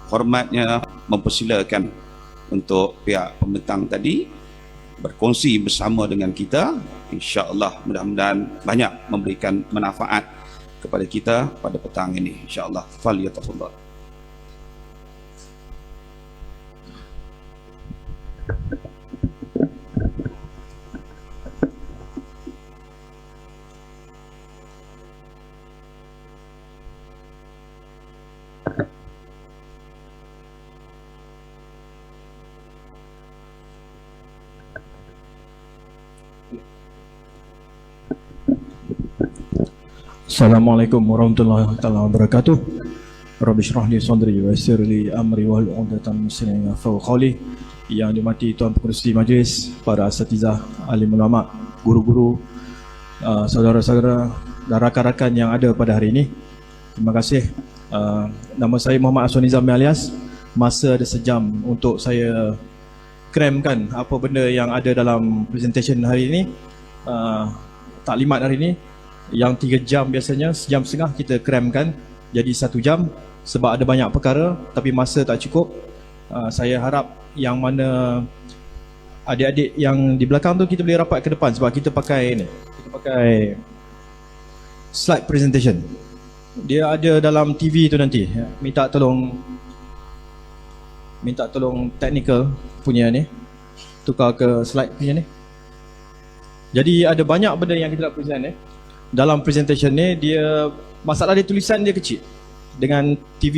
hormatnya mempersilakan untuk pihak pembentang tadi berkongsi bersama dengan kita. InsyaAllah mudah-mudahan banyak memberikan manfaat kepada kita pada petang ini, insyaAllah. Falyatafadhal. Assalamualaikum warahmatullahi wabarakatuh. Rabbi shrah li sadri wa yassir li amri wahlul 'uqdatam min lisani yafqahu qawli. Yang dimati Tuan Pengerusi Majlis, para asatizah, alim ulama, guru-guru, saudara-saudara dan rakan-rakan yang ada pada hari ini, terima kasih. Nama saya Muhammad Aswan Nizami alias. Masa ada sejam untuk saya cramkan apa benda yang ada dalam presentation hari ini, taklimat hari ini. Yang 3 jam biasanya, sejam setengah kita cramkan jadi 1 jam sebab ada banyak perkara, tapi masa tak cukup. Saya harap yang mana adik-adik yang di belakang tu kita boleh rapat ke depan sebab kita pakai ni, kita pakai slide presentation. Dia ada dalam TV tu nanti. Minta tolong technical punya ni tukar ke slide punya ni. Jadi ada banyak benda yang kita nak present dalam presentation ni. Dia masalah dia tulisan dia kecil, dengan TV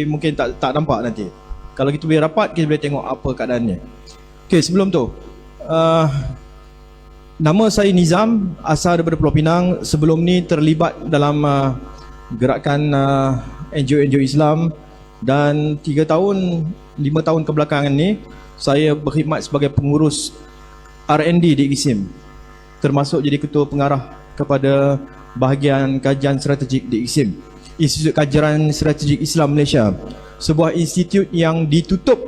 mungkin tak nampak nanti. Kalau kita boleh rapat, kita boleh tengok apa keadaannya. Okey, sebelum tu nama saya Nizam, asal daripada Pulau Pinang. Sebelum ni terlibat dalam gerakan NGO Islam, dan 5 tahun kebelakangan ni saya berkhidmat sebagai pengurus R&D di ISIM, termasuk jadi ketua pengarah kepada bahagian kajian strategik di ISIM, Institut Kajian Strategik Islam Malaysia, sebuah institut yang ditutup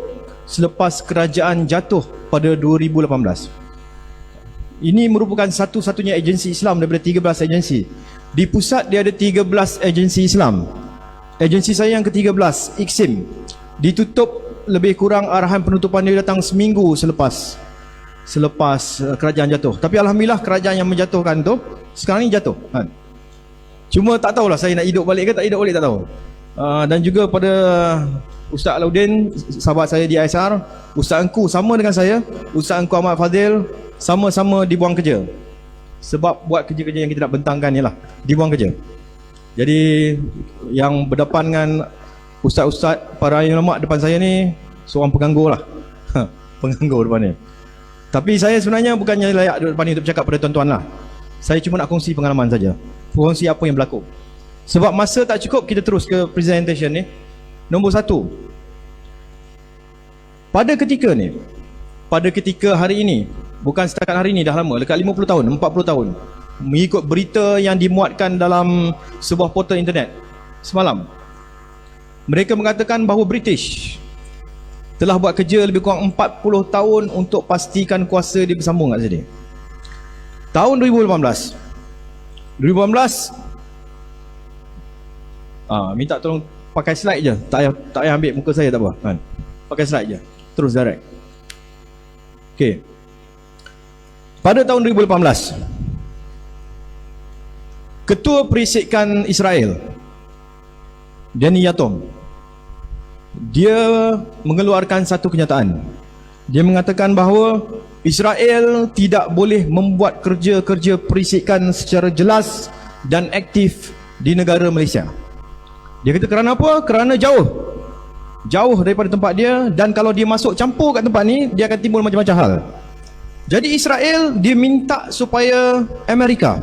selepas kerajaan jatuh pada 2018. Ini merupakan satu-satunya agensi Islam daripada 13 agensi. Di pusat dia ada 13 agensi Islam. Agensi saya yang ke-13, IKSIM, ditutup lebih kurang, arahan penutupan dia datang seminggu selepas kerajaan jatuh. Tapi alhamdulillah kerajaan yang menjatuhkan tu sekarang ni jatuh. Cuma tak tahulah saya nak hidup balik ke tak hidup balik, tak tahu. Dan juga pada Ustaz Alauddin, sahabat saya di ISR, Ustaz Engku sama dengan saya, Ustaz Engku Ahmad Fadil, sama-sama dibuang kerja. Sebab buat kerja-kerja yang kita nak bentangkan ni lah, dibuang kerja. Jadi yang berdepan dengan ustaz-ustaz, para ulama depan saya ni seorang penganggur lah. Penganggur depan ni. Tapi saya sebenarnya bukannya layak duduk depan ni untuk bercakap pada tuan-tuan lah. Saya cuma nak kongsi pengalaman saja, kongsi apa yang berlaku. Sebab masa tak cukup, kita terus ke presentation ni. Nombor 1, pada ketika hari ini, bukan setakat hari ini, dah lama, dekat 50 tahun, 40 tahun, mengikut berita yang dimuatkan dalam sebuah portal internet semalam, mereka mengatakan bahawa British telah buat kerja lebih kurang 40 tahun untuk pastikan kuasa dia bersambung kat sini. Tahun 2018 minta tolong pakai slide je, tak payah ambil muka saya, tak apa kan? Pakai slide je, terus direct. Okey. Pada tahun 2018, Ketua Perisikan Israel, Danny Yatom, dia mengeluarkan satu kenyataan. Dia mengatakan bahawa Israel tidak boleh membuat kerja-kerja perisikan secara jelas dan aktif di negara Malaysia. Dia kata kerana apa? Kerana jauh daripada tempat dia, dan kalau dia masuk campur kat tempat ni, dia akan timbul macam-macam hal. Jadi Israel dia minta supaya Amerika,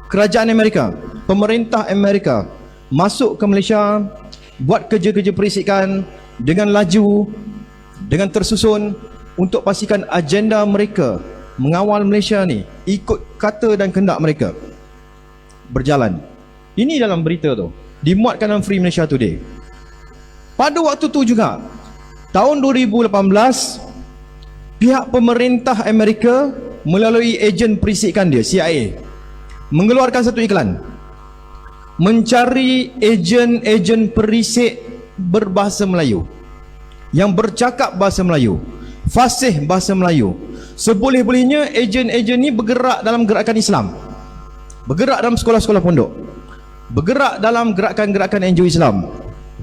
kerajaan Amerika, pemerintah Amerika masuk ke Malaysia, buat kerja-kerja perisikan dengan laju, dengan tersusun, untuk pastikan agenda mereka mengawal Malaysia ni ikut kata dan kehendak mereka berjalan. Ini dalam berita tu, dimuatkan dalam Free Malaysia Today. Pada waktu tu juga, tahun 2018, pihak pemerintah Amerika melalui ejen perisikan dia, CIA, mengeluarkan satu iklan mencari ejen-ejen perisik berbahasa Melayu. yang bercakap bahasa Melayu, fasih bahasa Melayu. Seboleh-bolehnya ejen-ejen ni bergerak dalam gerakan Islam, bergerak dalam sekolah-sekolah pondok, bergerak dalam gerakan-gerakan NGO Islam.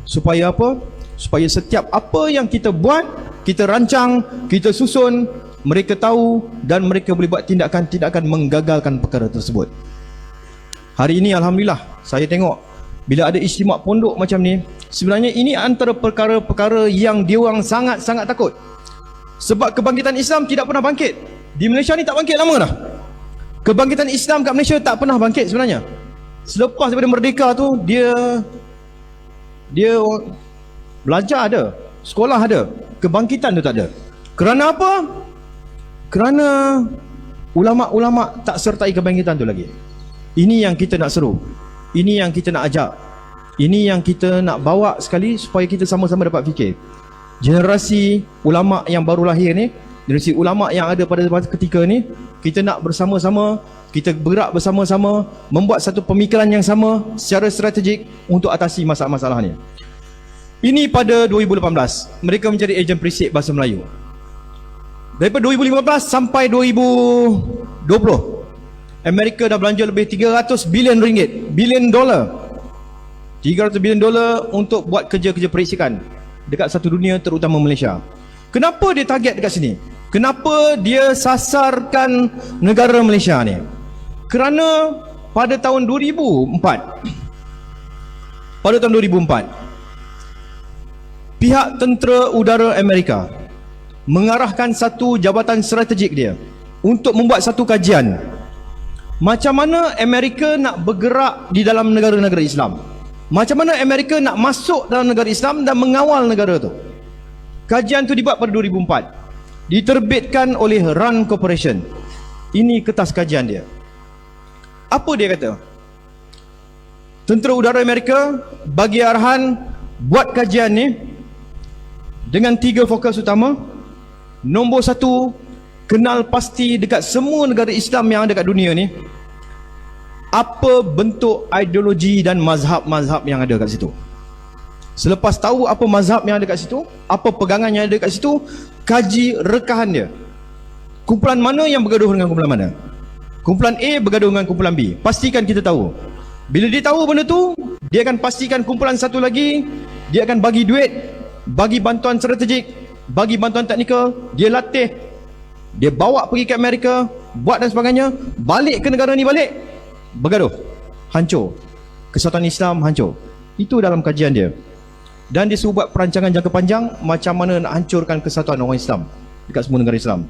Supaya apa? Supaya setiap apa yang kita buat, kita rancang, kita susun, mereka tahu dan mereka boleh buat tindakan-tindakan menggagalkan perkara tersebut. Hari ini Alhamdulillah, saya tengok bila ada istimewa pondok macam ni, sebenarnya ini antara perkara-perkara yang diorang sangat-sangat takut. Sebab kebangkitan Islam tidak pernah bangkit. Di Malaysia ni tak bangkit lama dah. Kebangkitan Islam kat Malaysia tak pernah bangkit sebenarnya. Selepas daripada merdeka tu, dia belajar ada, sekolah ada, kebangkitan tu tak ada. Kerana apa? Kerana ulama-ulama tak sertai kebangkitan tu lagi. Ini yang kita nak seru, ini yang kita nak ajak, ini yang kita nak bawa sekali supaya kita sama-sama dapat fikir. Generasi ulama yang baru lahir ni, generasi ulama yang ada pada ketika ni, kita nak bersama-sama, kita bergerak bersama-sama, membuat satu pemikiran yang sama secara strategik untuk atasi masalah-masalah ni. Ini pada 2018, mereka menjadi ejen Perisik Bahasa Melayu. Daripada 2015 sampai 2020, Amerika dah belanja lebih 300 bilion ringgit, bilion dolar, 300 bilion dolar untuk buat kerja-kerja perisikan dekat satu dunia, terutama Malaysia. Kenapa dia target dekat sini? Kenapa dia sasarkan negara Malaysia ni? Kerana pada tahun 2004, pihak tentera udara Amerika mengarahkan satu jabatan strategik dia untuk membuat satu kajian macam mana Amerika nak bergerak di dalam negara-negara Islam, macam mana Amerika nak masuk dalam negara Islam dan mengawal negara tu. Kajian tu dibuat pada 2004, diterbitkan oleh RAND Corporation. Ini kertas kajian dia. Apa dia kata? Tentera udara Amerika bagi arahan buat kajian ni dengan 3 fokus utama. Nombor 1, kenal pasti dekat semua negara Islam yang ada kat dunia ni apa bentuk ideologi dan mazhab-mazhab yang ada kat situ. Selepas tahu apa mazhab yang ada kat situ, apa pegangan yang ada kat situ, kaji rekahan dia. Kumpulan mana yang bergaduh dengan kumpulan mana? Kumpulan A bergaduh dengan kumpulan B. Pastikan kita tahu. Bila dia tahu benda tu, dia akan pastikan kumpulan satu lagi, dia akan bagi duit, bagi bantuan strategik, bagi bantuan teknikal, dia latih, dia bawa pergi ke Amerika, buat dan sebagainya, balik ke negara ni balik, bergaduh, hancur, kesatuan Islam hancur. Itu dalam kajian dia. Dan dia suruh buat perancangan jangka panjang macam mana nak hancurkan kesatuan orang Islam dekat semua negara Islam.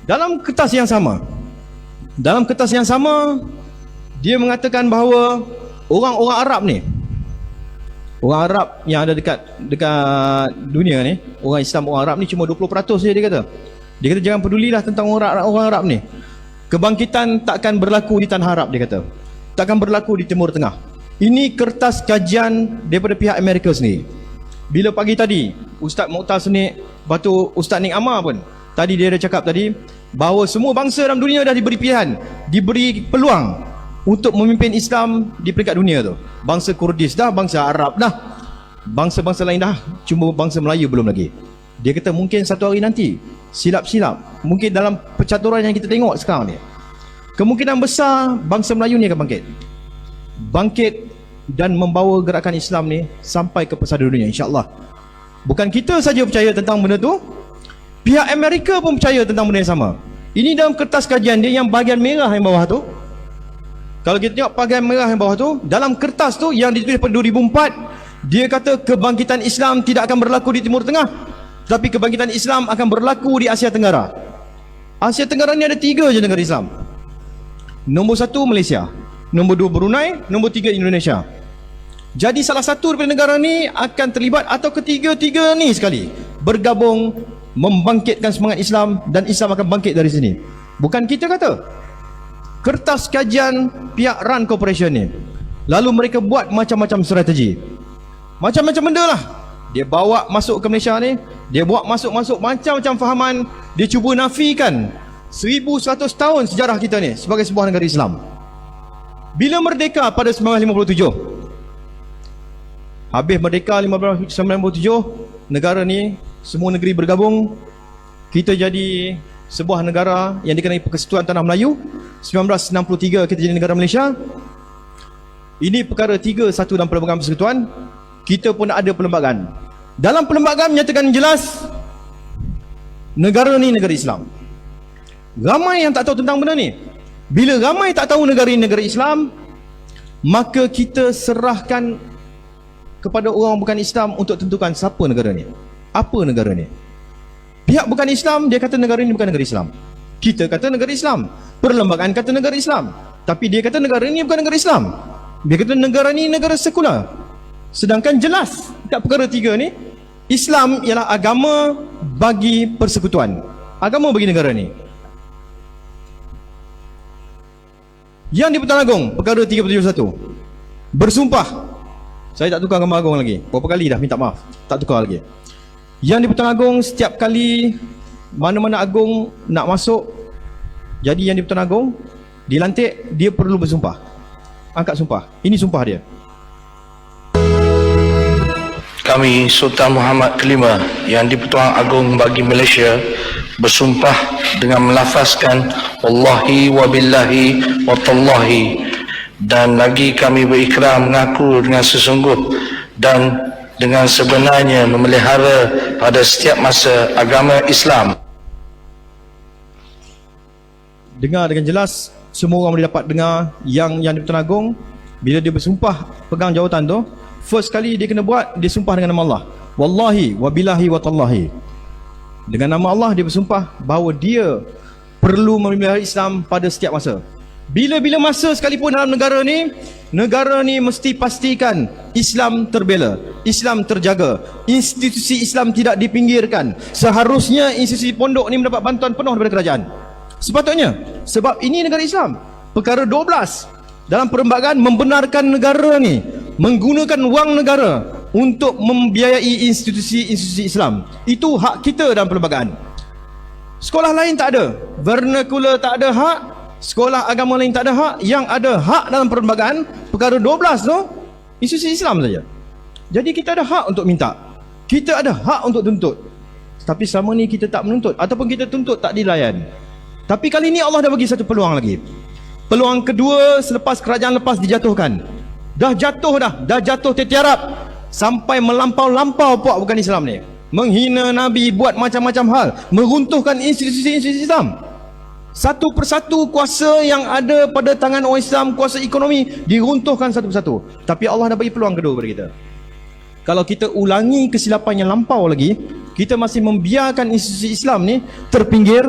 Dalam kertas yang sama, dia mengatakan bahawa orang-orang Arab ni, orang Arab yang ada dekat dunia ni, orang Islam, orang Arab ni cuma 20% saja dia kata. Dia kata jangan pedulilah tentang orang Arab ni. Kebangkitan takkan berlaku di tanah Arab, dia kata. Takkan berlaku di Timur Tengah. Ini kertas kajian daripada pihak Amerika sendiri. Bila pagi tadi Ustaz Muqtar Senik, Batu Ustaz Nik Amar pun tadi dia ada cakap tadi bahawa semua bangsa dalam dunia dah diberi pilihan, diberi peluang untuk memimpin Islam di peringkat dunia tu. Bangsa Kurdis dah, bangsa Arab dah, bangsa-bangsa lain dah, cuma bangsa Melayu belum lagi. Dia kata mungkin satu hari nanti, silap-silap, mungkin dalam percaturan yang kita tengok sekarang ni, kemungkinan besar bangsa Melayu ni akan bangkit dan membawa gerakan Islam ni sampai ke pesada dunia, insya-Allah. Bukan kita saja percaya tentang benda tu, pihak Amerika pun percaya tentang benda yang sama. Ini dalam kertas kajian dia yang bahagian merah yang bawah tu. Kalau kita tengok bahagian merah yang bawah tu, dalam kertas tu yang ditulis pada 2004, dia kata kebangkitan Islam tidak akan berlaku di Timur Tengah, tapi kebangkitan Islam akan berlaku di Asia Tenggara. Asia Tenggara ni ada 3 je negara Islam. Nombor 1 Malaysia, nombor 2 Brunei, nombor 3 Indonesia. Jadi salah satu daripada negara ni akan terlibat atau ketiga-tiga ni sekali bergabung membangkitkan semangat Islam, dan Islam akan bangkit dari sini. Bukan kita kata. Kertas kajian pihak RAND Corporation ni. Lalu mereka buat macam-macam strategi, macam-macam benda lah. Dia bawa masuk ke Malaysia ni, dia bawa masuk macam-macam fahaman. Dia cuba nafikan 1100 tahun sejarah kita ni sebagai sebuah negara Islam. Bila merdeka pada 1957, habis merdeka 1957, negara ni, semua negeri bergabung, kita jadi sebuah negara yang dikenai Persekutuan Tanah Melayu. 1963 kita jadi negara Malaysia. Ini perkara 3 satu dalam perlembagaan persekutuan. Kita pun ada perlembagaan. Dalam perlembagaan menyatakan jelas negara ni negara Islam. Ramai yang tak tahu tentang benda ni. Bila ramai tak tahu negara ini negara Islam, maka kita serahkan kepada orang bukan Islam untuk tentukan siapa negara ni, apa negara ni. Pihak bukan Islam, dia kata negara ini bukan negara Islam. Kita kata negara Islam. Perlembagaan kata negara Islam. Tapi dia kata negara ini bukan negara Islam. Dia kata negara ini negara sekular. Sedangkan jelas dekat perkara 3 ni, Islam ialah agama bagi persekutuan, agama bagi negara ni. Yang di-Pertuan Agong, perkara 371, bersumpah. Saya tak tukar gambar Agong lagi. Berapa kali dah minta maaf, tak tukar lagi. Yang di-Pertuan Agong, setiap kali mana-mana Agong nak masuk, jadi yang di-Pertuan Agong dilantik, dia perlu bersumpah. Angkat sumpah. Ini sumpah dia. Kami Sultan Muhammad Kelima yang di-Pertuan Agong bagi Malaysia bersumpah dengan melafazkan wallahi wa billahi wa tallahi, dan lagi kami berikrar mengaku dengan sesungguh dan dengan sebenarnya memelihara pada setiap masa agama Islam. Dengar dengan jelas, semua orang boleh dapat dengar. Yang di-Pertuan Agong, bila dia bersumpah pegang jawatan tu, first kali dia kena buat, dia sumpah dengan nama Allah. Wallahi wa billahi wa tallahi. Dengan nama Allah dia bersumpah bahawa dia perlu memelihara Islam pada setiap masa. Bila-bila masa sekalipun dalam negara ni mesti pastikan Islam terbela, Islam terjaga, institusi Islam tidak dipinggirkan. Seharusnya institusi pondok ni mendapat bantuan penuh daripada kerajaan. Sepatutnya, sebab ini negara Islam. Perkara 12 dalam perlembagaan membenarkan negara ni menggunakan wang negara untuk membiayai institusi-institusi Islam. Itu hak kita dalam perlembagaan. Sekolah lain tak ada, vernacular tak ada hak, sekolah agama lain tak ada hak. Yang ada hak dalam perlembagaan perkara 12 tu institusi Islam saja. Jadi kita ada hak untuk minta, kita ada hak untuk tuntut. Tapi selama ni kita tak menuntut, ataupun kita tuntut tak dilayan. Tapi kali ni Allah dah bagi satu peluang lagi. Peluang kedua selepas kerajaan lepas dijatuhkan. Dah jatuh tertiarap sampai melampau-lampau puak bukan Islam ni. Menghina Nabi, buat macam-macam hal, meruntuhkan institusi-institusi Islam. Satu persatu kuasa yang ada pada tangan orang Islam, kuasa ekonomi, diruntuhkan satu persatu. Tapi Allah dah bagi peluang kedua kepada kita. Kalau kita ulangi kesilapan yang lampau lagi, kita masih membiarkan institusi Islam ni terpinggir,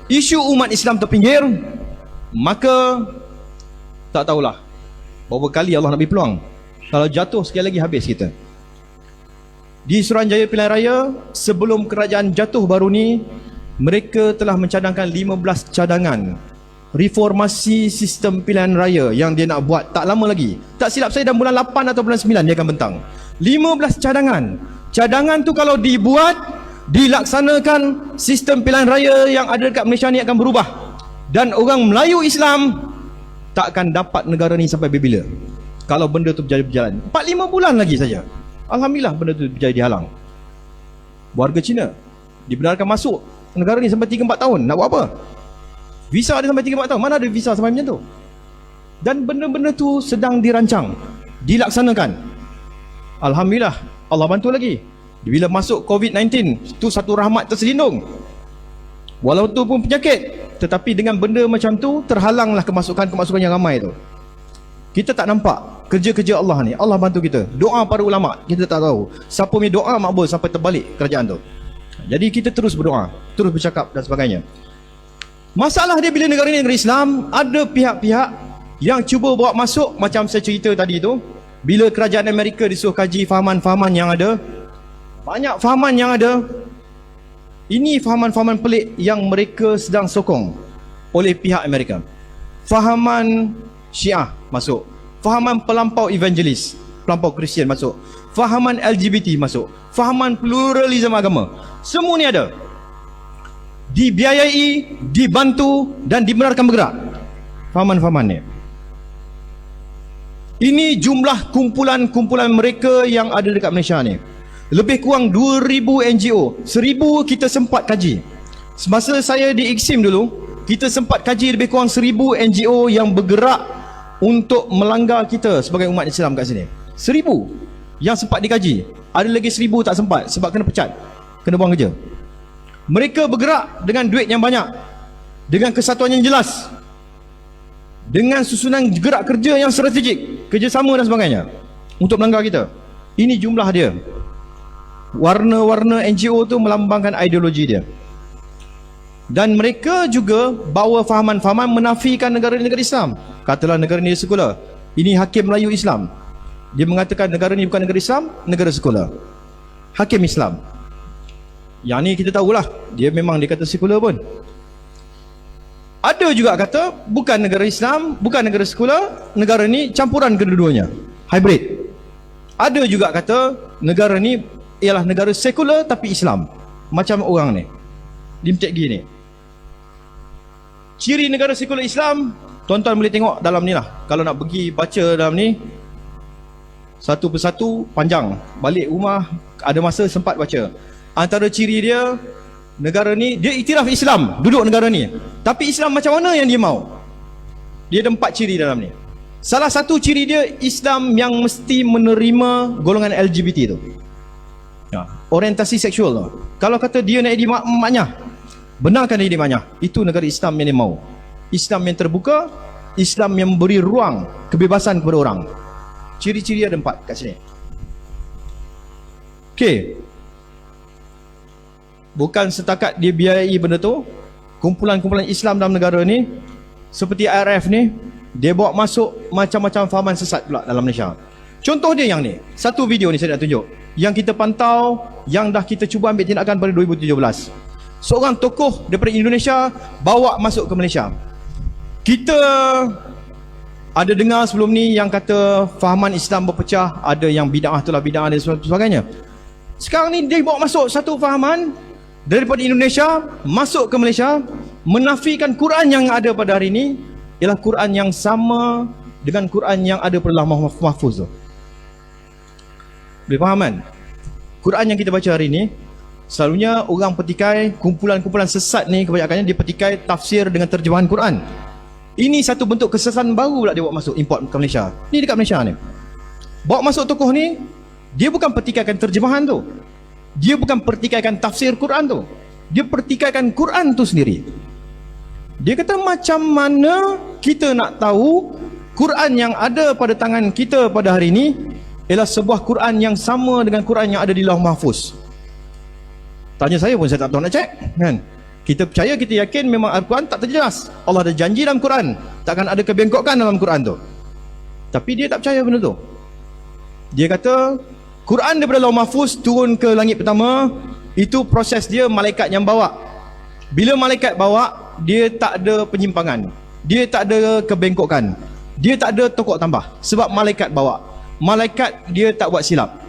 isu umat Islam terpinggir, maka tak tahulah berapa kali Allah nak bagi peluang. Kalau jatuh sekali lagi habis kita. Di Suruhanjaya Pilihan Raya, sebelum kerajaan jatuh baru ni, mereka telah mencadangkan 15 cadangan reformasi sistem pilihan raya yang dia nak buat tak lama lagi. Tak silap saya dalam bulan 8 atau bulan 9 dia akan bentang. 15 cadangan. Cadangan tu kalau dibuat, dilaksanakan, sistem pilihan raya yang ada dekat Malaysia ni akan berubah. Dan orang Melayu Islam tak akan dapat negara ni sampai bila. Kalau benda tu berjalan 4-5 bulan lagi saja. Alhamdulillah benda tu berjaya dihalang. Warga Cina dibenarkan masuk negara ni sampai 3-4 tahun. Nak buat apa? Visa ada sampai 3-4 tahun. Mana ada visa sampai macam tu? Dan benda-benda tu sedang dirancang, dilaksanakan. Alhamdulillah Allah bantu lagi. Bila masuk COVID-19, tu satu rahmat terselindung. Walau tu pun penyakit, tetapi dengan benda macam tu terhalanglah kemasukan-kemasukan yang ramai tu. Kita tak nampak kerja-kerja Allah ni. Allah bantu kita. Doa para ulama kita tak tahu siapa punya doa makbul sampai terbalik kerajaan tu. Jadi kita terus berdoa, terus bercakap dan sebagainya. Masalah dia bila negara ni negara Islam, ada pihak-pihak yang cuba bawa masuk macam saya cerita tadi tu. Bila kerajaan Amerika disuruh kaji fahaman-fahaman yang ada, banyak fahaman yang ada. Ini fahaman-fahaman pelik yang mereka sedang sokong oleh pihak Amerika. Fahaman Syiah masuk, fahaman pelampau evangelis, pelampau Kristian masuk, fahaman LGBT masuk, fahaman pluralisme agama. Semua ni ada. Dibiayai, dibantu dan dibenarkan bergerak. Fahaman-fahaman ni. Ini jumlah kumpulan-kumpulan mereka yang ada dekat Malaysia ni. Lebih kurang 2,000 NGO. 1,000 kita sempat kaji. Semasa saya di IKSIM dulu, kita sempat kaji lebih kurang 1,000 NGO yang bergerak untuk melanggar kita sebagai umat Islam kat sini. 1,000 yang sempat dikaji. Ada lagi 1,000 tak sempat sebab kena pecat, kena buang kerja. Mereka bergerak dengan duit yang banyak, dengan kesatuan yang jelas, dengan susunan gerak kerja yang strategik, kerjasama dan sebagainya untuk melanggar kita. Ini jumlah dia. Warna-warna NGO tu melambangkan ideologi dia. Dan mereka juga bawa fahaman-fahaman menafikan negara-negara Islam. Katalah negara ni sekular, ini hakim Melayu Islam. Dia mengatakan negara ni bukan negara Islam, negara sekular. Hakim Islam. Yang ni kita tahulah, dia memang dia kata sekular pun. Ada juga kata bukan negara Islam, bukan negara sekular, negara ni campuran kedua-duanya, hybrid. Ada juga kata negara ni ialah negara sekular tapi Islam. Macam orang ni Lim Teck Gee ni. Ciri negara sekular Islam, tuan-tuan boleh tengok dalam ni lah. Kalau nak pergi baca dalam ni satu persatu panjang, balik rumah ada masa sempat baca. Antara ciri dia, negara ni dia iktiraf Islam, duduk negara ni, tapi Islam macam mana yang dia mau. Dia ada 4 ciri dalam ni. Salah satu ciri dia, Islam yang mesti menerima golongan LGBT tu, orientasi seksual tu. Kalau kata dia nak jadi maknya, benarkan dia jadi maknya. Itu negara Islam yang dia mau. Islam yang terbuka, Islam yang memberi ruang kebebasan kepada orang. Ciri-ciri ada 4 kat sini. Okey. Bukan setakat dia biayai benda tu, kumpulan-kumpulan Islam dalam negara ni seperti IRF ni, dia bawa masuk macam-macam fahaman sesat pula dalam Malaysia. Contoh dia yang ni, satu video ni saya nak tunjuk, yang kita pantau, yang dah kita cuba ambil tindakan pada 2017. Seorang tokoh daripada Indonesia bawa masuk ke Malaysia. Kita ada dengar sebelum ni yang kata fahaman Islam berpecah, ada yang bid'ah itulah bid'ah dan sebagainya. Sekarang ni dia bawa masuk satu fahaman daripada Indonesia masuk ke Malaysia, menafikan Quran yang ada pada hari ini ialah Quran yang sama dengan Quran yang ada pada Lauh Mahfuz tu. Boleh faham kan? Quran yang kita baca hari ini, selalunya orang petikai, kumpulan-kumpulan sesat ni kebanyakannya dia petikai tafsir dengan terjemahan Quran. Ini satu bentuk kesesatan baru pula dia bawa masuk, import ke Malaysia. Ni dekat Malaysia ni. Bawa masuk tokoh ni, dia bukan pertikaikan terjemahan tu. Dia bukan pertikaikan tafsir Quran tu. Dia pertikaikan Quran tu sendiri. Dia kata macam mana kita nak tahu Quran yang ada pada tangan kita pada hari ini ialah sebuah Quran yang sama dengan Quran yang ada di Lauh Mahfuz. Tanya saya pun saya tak tahu nak cek, kan? Kita percaya, kita yakin memang Al-Quran tak terjelas. Allah ada janji dalam Quran, takkan ada kebengkokan dalam Quran tu. Tapi dia tak percaya benda tu. Dia kata Quran daripada Lauh Mahfuz turun ke langit pertama, itu proses dia malaikat yang bawa. Bila malaikat bawa, dia tak ada penyimpangan, dia tak ada kebengkokan, dia tak ada tokok tambah, sebab malaikat bawa. Malaikat dia tak buat silap.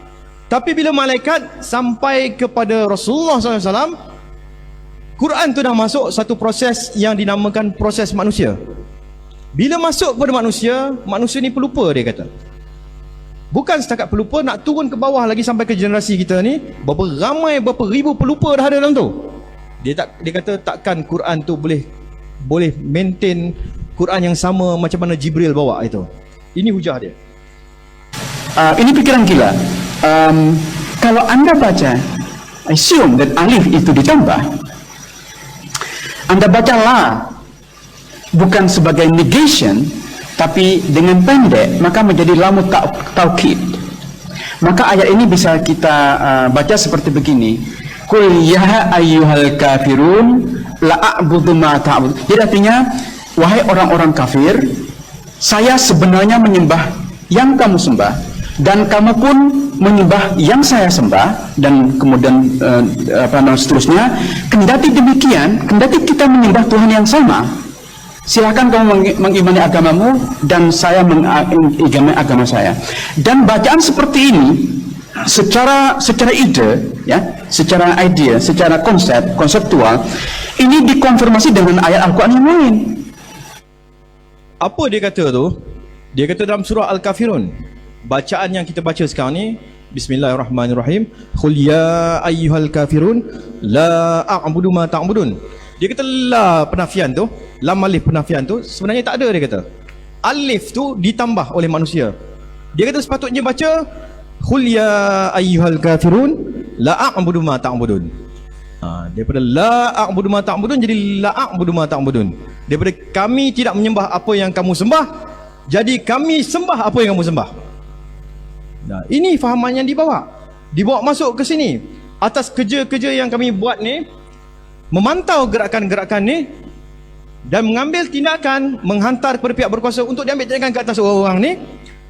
Tapi bila malaikat sampai kepada Rasulullah SAW, Quran tu dah masuk satu proses yang dinamakan proses manusia. Bila masuk kepada manusia, manusia ni pelupa, dia kata. Bukan setakat pelupa, nak turun ke bawah lagi sampai ke generasi kita ni, berapa ramai, berapa ribu pelupa dah ada dalam tu. Dia kata takkan Quran tu boleh maintain Quran yang sama macam mana Jibril bawa itu. Ini hujah dia. Ini pikiran gila. Kalau anda baca, assume that alif itu ditambah, anda baca la bukan sebagai negation, tapi dengan pendek, maka menjadi lamu taukid. Maka ayat ini bisa kita baca seperti begini: Qul ya ayyuhal kafirun la a'budu ma ta'bud. Jadi artinya, wahai orang-orang kafir, saya sebenarnya menyembah yang kamu sembah, dan kamu pun menyembah yang saya sembah, dan kemudian seterusnya. Kendati demikian, kendati kita menyembah Tuhan yang sama, silakan kamu mengimani agamamu dan saya mengimani agama saya. Dan bacaan seperti ini secara ide, ya, secara idea, secara konseptual, ini dikonfirmasi dengan ayat Al-Quran yang lain. Apa dia kata tu? Dia kata dalam surah Al-Kafirun, bacaan yang kita baca sekarang ni, Bismillahirrahmanirrahim. Qul ya ayyuhal kafirun la a'budu ma ta'budun. Dia kata la penafian tu, lam alif penafian tu sebenarnya tak ada, dia kata. Alif tu ditambah oleh manusia. Dia kata sepatutnya baca Qul ya ayyuhal kafirun la a'budu ma ta'budun. Daripada la a'budu ma ta'budun jadi la a'budu ma ta'budun. Daripada kami tidak menyembah apa yang kamu sembah, jadi kami sembah apa yang kamu sembah. Nah, ini fahaman yang dibawa masuk ke sini. Atas kerja-kerja yang kami buat ni, memantau gerakan-gerakan ni dan mengambil tindakan menghantar kepada pihak berkuasa untuk diambil tindakan ke atas orang-orang ni.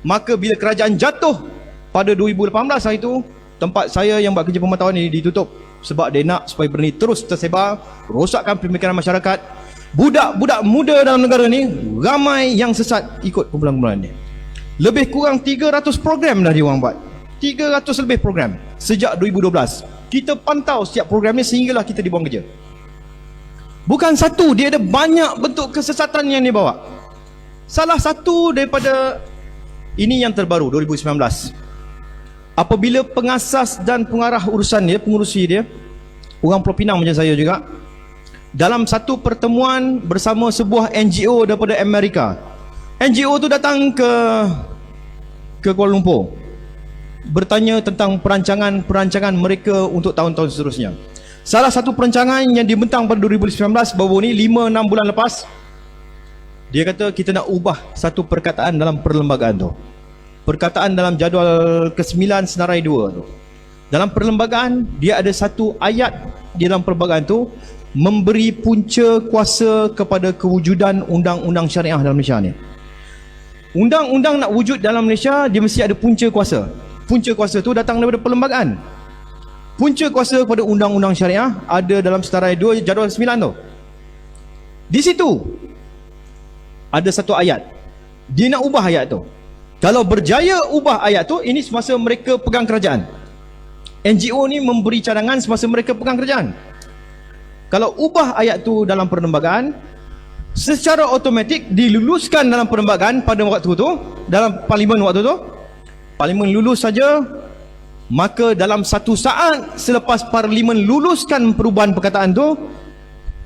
Maka bila kerajaan jatuh pada 2018 hari itu, tempat saya yang buat kerja pemantauan ni ditutup sebab dia nak supaya benda ni terus tersebar, rosakkan pemikiran masyarakat. Budak-budak muda dalam negara ni ramai yang sesat ikut kumpulan-kumpulan ni. Lebih kurang 300 program dah dia orang buat. 300 lebih program sejak 2012. Kita pantau setiap program ni sehinggalah kita dibuang kerja. Bukan satu, dia ada banyak bentuk kesesatan yang dia bawa. Salah satu daripada ini yang terbaru 2019. Apabila pengasas dan pengarah urusan dia, pengurusi dia, orang Pulau Pinang macam saya juga, dalam satu pertemuan bersama sebuah NGO daripada Amerika. NGO tu datang ke Kuala Lumpur, bertanya tentang perancangan mereka untuk tahun-tahun seterusnya. Salah satu perancangan yang dibentang pada 2019 baru ni 5-6 bulan lepas, dia kata kita nak ubah satu perkataan dalam perlembagaan tu. Perkataan dalam jadual ke-9 Senarai 2 tu. Dalam perlembagaan dia ada satu ayat di dalam perlembagaan tu memberi punca kuasa kepada kewujudan undang-undang syariah dalam Malaysia ni. Undang-undang nak wujud dalam Malaysia, dia mesti ada punca kuasa. Punca kuasa tu datang daripada perlembagaan. Punca kuasa kepada undang-undang syariah ada dalam Senarai 2 jadual 9 tu. Di situ ada satu ayat. Dia nak ubah ayat tu. Kalau berjaya ubah ayat tu, ini semasa mereka pegang kerajaan. NGO ni memberi cadangan semasa mereka pegang kerajaan. Kalau ubah ayat tu dalam perlembagaan, secara automatik diluluskan dalam perlembagaan pada waktu tu, dalam parlimen waktu tu, parlimen lulus saja, maka dalam satu saat selepas parlimen luluskan perubahan perkataan tu,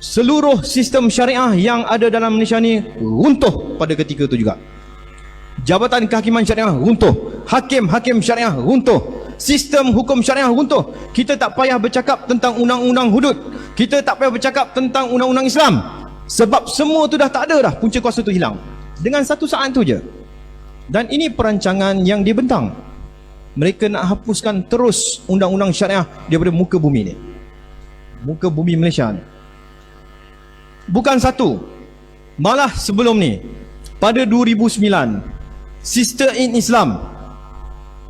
seluruh sistem syariah yang ada dalam Malaysia ni runtuh pada ketika itu juga. Jabatan Kehakiman Syariah runtuh, hakim-hakim syariah runtuh, sistem hukum syariah runtuh. Kita tak payah bercakap tentang undang-undang hudud, kita tak payah bercakap tentang undang-undang Islam, sebab semua tu dah tak ada dah, punca kuasa tu hilang dengan satu saat tu je. Dan ini perancangan yang dibentang. Mereka nak hapuskan terus undang-undang syariah daripada muka bumi ni, muka bumi Malaysia ni. Bukan satu, malah sebelum ni pada 2009 Sister in Islam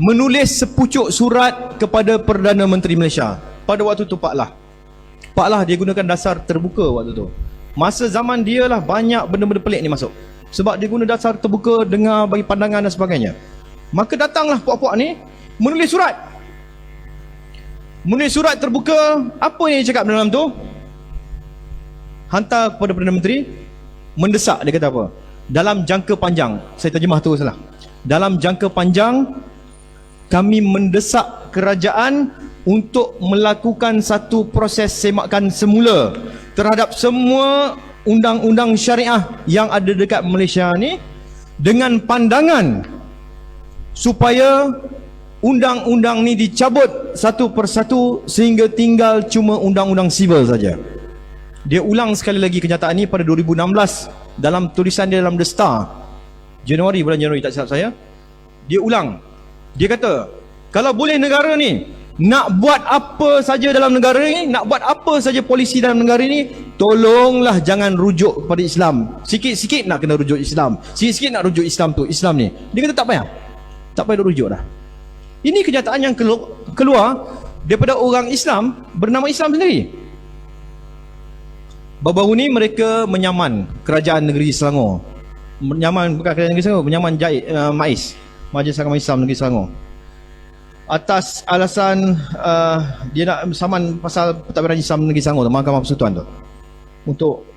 menulis sepucuk surat kepada Perdana Menteri Malaysia. Pada waktu tu Pak Lah dia gunakan dasar terbuka waktu tu. Masa zaman dia lah banyak benda-benda pelik ni masuk, sebab dia guna dasar terbuka, dengar, bagi pandangan dan sebagainya. Maka datanglah puak-puak ni menulis surat. Menulis surat terbuka. Apa yang dia cakap dalam tu? Hantar kepada Perdana Menteri, mendesak. Dia kata apa? Dalam jangka panjang, saya terjemah tu salah. Dalam jangka panjang, kami mendesak kerajaan untuk melakukan satu proses semakan semula terhadap semua undang-undang syariah yang ada dekat Malaysia ni, dengan pandangan supaya undang-undang ni dicabut satu persatu sehingga tinggal cuma undang-undang sivil saja. Dia ulang sekali lagi kenyataan ni pada 2016 dalam tulisan dia dalam The Star, bulan Januari tak silap saya. Dia ulang, dia kata kalau boleh negara ni nak buat apa saja dalam negara ni, nak buat apa saja polisi dalam negara ni, tolonglah jangan rujuk kepada Islam. Sikit-sikit nak kena rujuk Islam, sikit-sikit nak rujuk Islam tu, Islam ni. Dia kata tak payah rujuk dah. Ini kenyataan yang keluar daripada orang Islam bernama Islam sendiri. Baru-baru ni mereka menyaman kerajaan negeri Selangor. Menyaman, bukan kerajaan negeri Selangor, menyaman MAIS, Majlis Agama Islam Negeri Selangor, atas alasan dia nak saman pasal pentadbiran Islam Negeri Selangor, Mahkamah Persekutuan tu,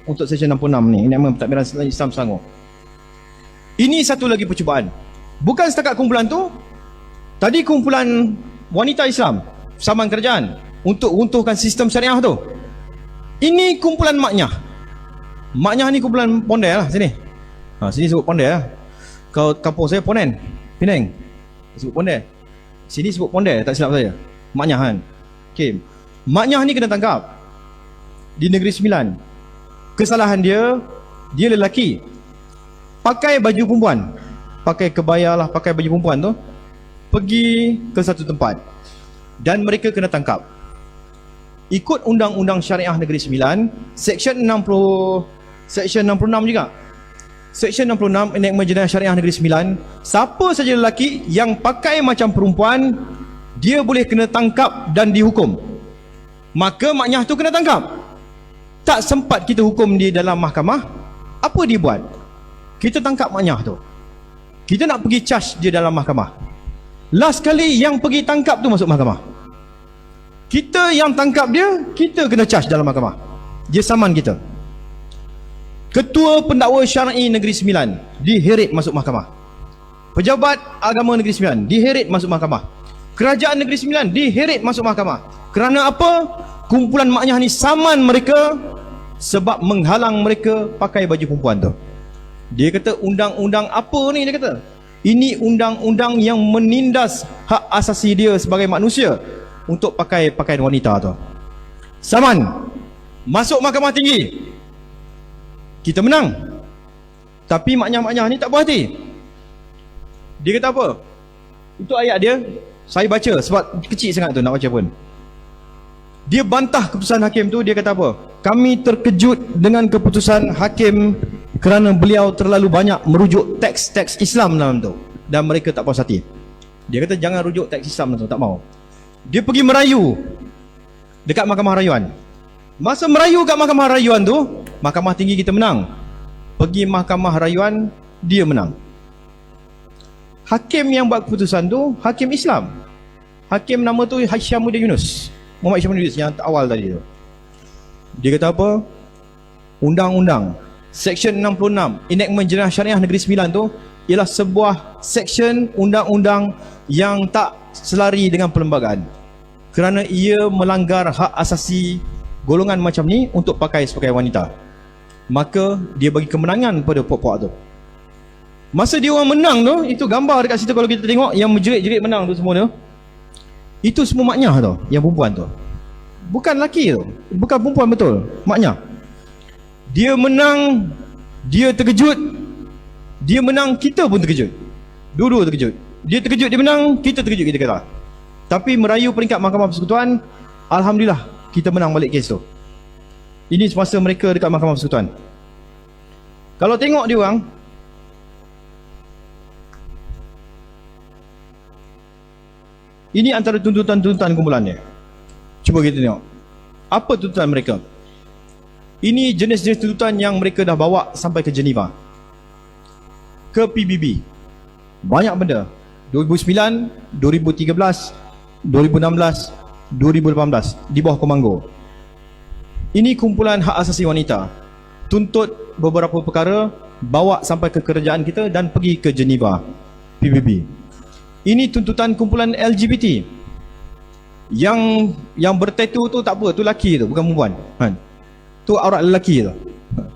untuk Seksyen 66 ni, ini pentadbiran Islam Selangor. Ini satu lagi percubaan. Bukan setakat kumpulan tu. Tadi kumpulan wanita Islam, saman kerajaan untuk runtuhkan sistem syariah tu. Ini kumpulan maknyah. Maknyah ni kumpulan Pondai lah sini. Sini sebut Pondai lah. Kalau kampung saya Ponen, Penang, sebut Pondai. Sini sebut Pondai, tak silap saya. Maknyah kan. Okay. Maknyah ni kena tangkap di Negeri Sembilan. Kesalahan dia lelaki, pakai baju perempuan, pakai kebaya lah, pakai baju perempuan tu, pergi ke satu tempat dan mereka kena tangkap. Ikut Undang-Undang Syariah Negeri Sembilan, Seksyen 66 juga. Seksyen 66 Enakmen Jenayah Syariah Negeri Sembilan, siapa saja lelaki yang pakai macam perempuan, dia boleh kena tangkap dan dihukum. Maka maknyah tu kena tangkap. Tak sempat kita hukum dia dalam mahkamah, apa dia buat? Kita tangkap maknyah tu, kita nak pergi charge dia dalam mahkamah. Last kali yang pergi tangkap tu masuk mahkamah. Kita yang tangkap dia, kita kena charge dalam mahkamah. Dia saman kita. Ketua Pendakwa Syar'i Negeri Sembilan diheret masuk mahkamah. Pejabat Agama Negeri Sembilan diheret masuk mahkamah. Kerajaan Negeri Sembilan diheret masuk mahkamah. Kerana apa? Kumpulan maknyah ni saman mereka sebab menghalang mereka pakai baju perempuan tu. Dia kata undang-undang apa ni, dia kata ini undang-undang yang menindas hak asasi dia sebagai manusia untuk pakai pakaian wanita tu. Saman masuk mahkamah tinggi, kita menang. Tapi maknyah-maknyah ni tak puas hati. Dia kata apa? Itu ayat dia, saya baca sebab kecil sangat tu nak baca pun. Dia bantah keputusan hakim tu. Dia kata apa? Kami terkejut dengan keputusan hakim kerana beliau terlalu banyak merujuk teks-teks Islam dalam tu, dan mereka tak puas hati. Dia kata jangan rujuk teks Islam dalam tu, tak mau. Dia pergi merayu dekat mahkamah rayuan. Masa merayu kat mahkamah rayuan tu, mahkamah tinggi kita menang. Pergi mahkamah rayuan, dia menang. Hakim yang buat keputusan tu hakim Islam. Hakim nama tu Hysyamuddin Yunus, Muhammad Hysyamuddin Yunus yang awal tadi tu. Dia kata apa? Undang-undang Seksyen 66 Enakmen Jenayah Syariah Negeri Sembilan tu ialah sebuah seksyen undang-undang yang tak selari dengan perlembagaan, kerana ia melanggar hak asasi golongan macam ni untuk pakai sebagai wanita. Maka dia bagi kemenangan pada puak-puak tu. Masa dia orang menang tu, itu gambar dekat situ kalau kita tengok, yang menjerit-jerit menang tu semua tu, itu semua maknyah tu, yang perempuan tu. Bukan lelaki tu, bukan perempuan betul, maknyah. Dia menang, dia terkejut. Dia menang, kita pun terkejut. Dua-dua terkejut. Dia terkejut, dia menang, kita terkejut, kita kata. Tapi merayu peringkat Mahkamah Persekutuan, alhamdulillah kita menang balik kes tu. Ini semasa mereka dekat Mahkamah Persekutuan. Kalau tengok dia orang, ini antara tuntutan-tuntutan kumpulannya. Cuba kita tengok apa tuntutan mereka. Ini jenis-jenis tuntutan yang mereka dah bawa sampai ke Geneva, ke PBB. Banyak benda. 2009, 2013, 2016, 2018 di bawah Komando. Ini kumpulan hak asasi wanita tuntut beberapa perkara, bawa sampai ke kerajaan kita dan pergi ke Geneva, PBB. Ini tuntutan kumpulan LGBT. Yang bertatu tu tak apa, tu lelaki tu, bukan perempuan. Kan? Tu aurat lelaki tu.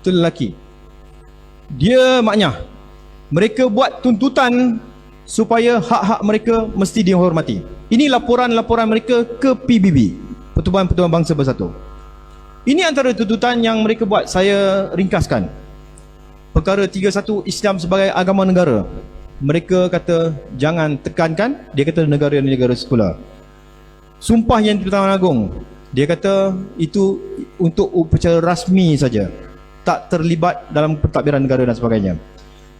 Tu lelaki. Dia maknyah. Mereka buat tuntutan supaya hak-hak mereka mesti dihormati. Ini laporan-laporan mereka ke PBB, Pertubuhan Bangsa Bersatu. Ini antara tuntutan yang mereka buat. Saya ringkaskan. Perkara 31, Islam sebagai agama negara. Mereka kata jangan tekankan. Dia kata negara ni negara sekular. Sumpah yang di-Pertubuhan Agong, dia kata itu untuk upacara rasmi saja, tak terlibat dalam pentadbiran negara dan sebagainya.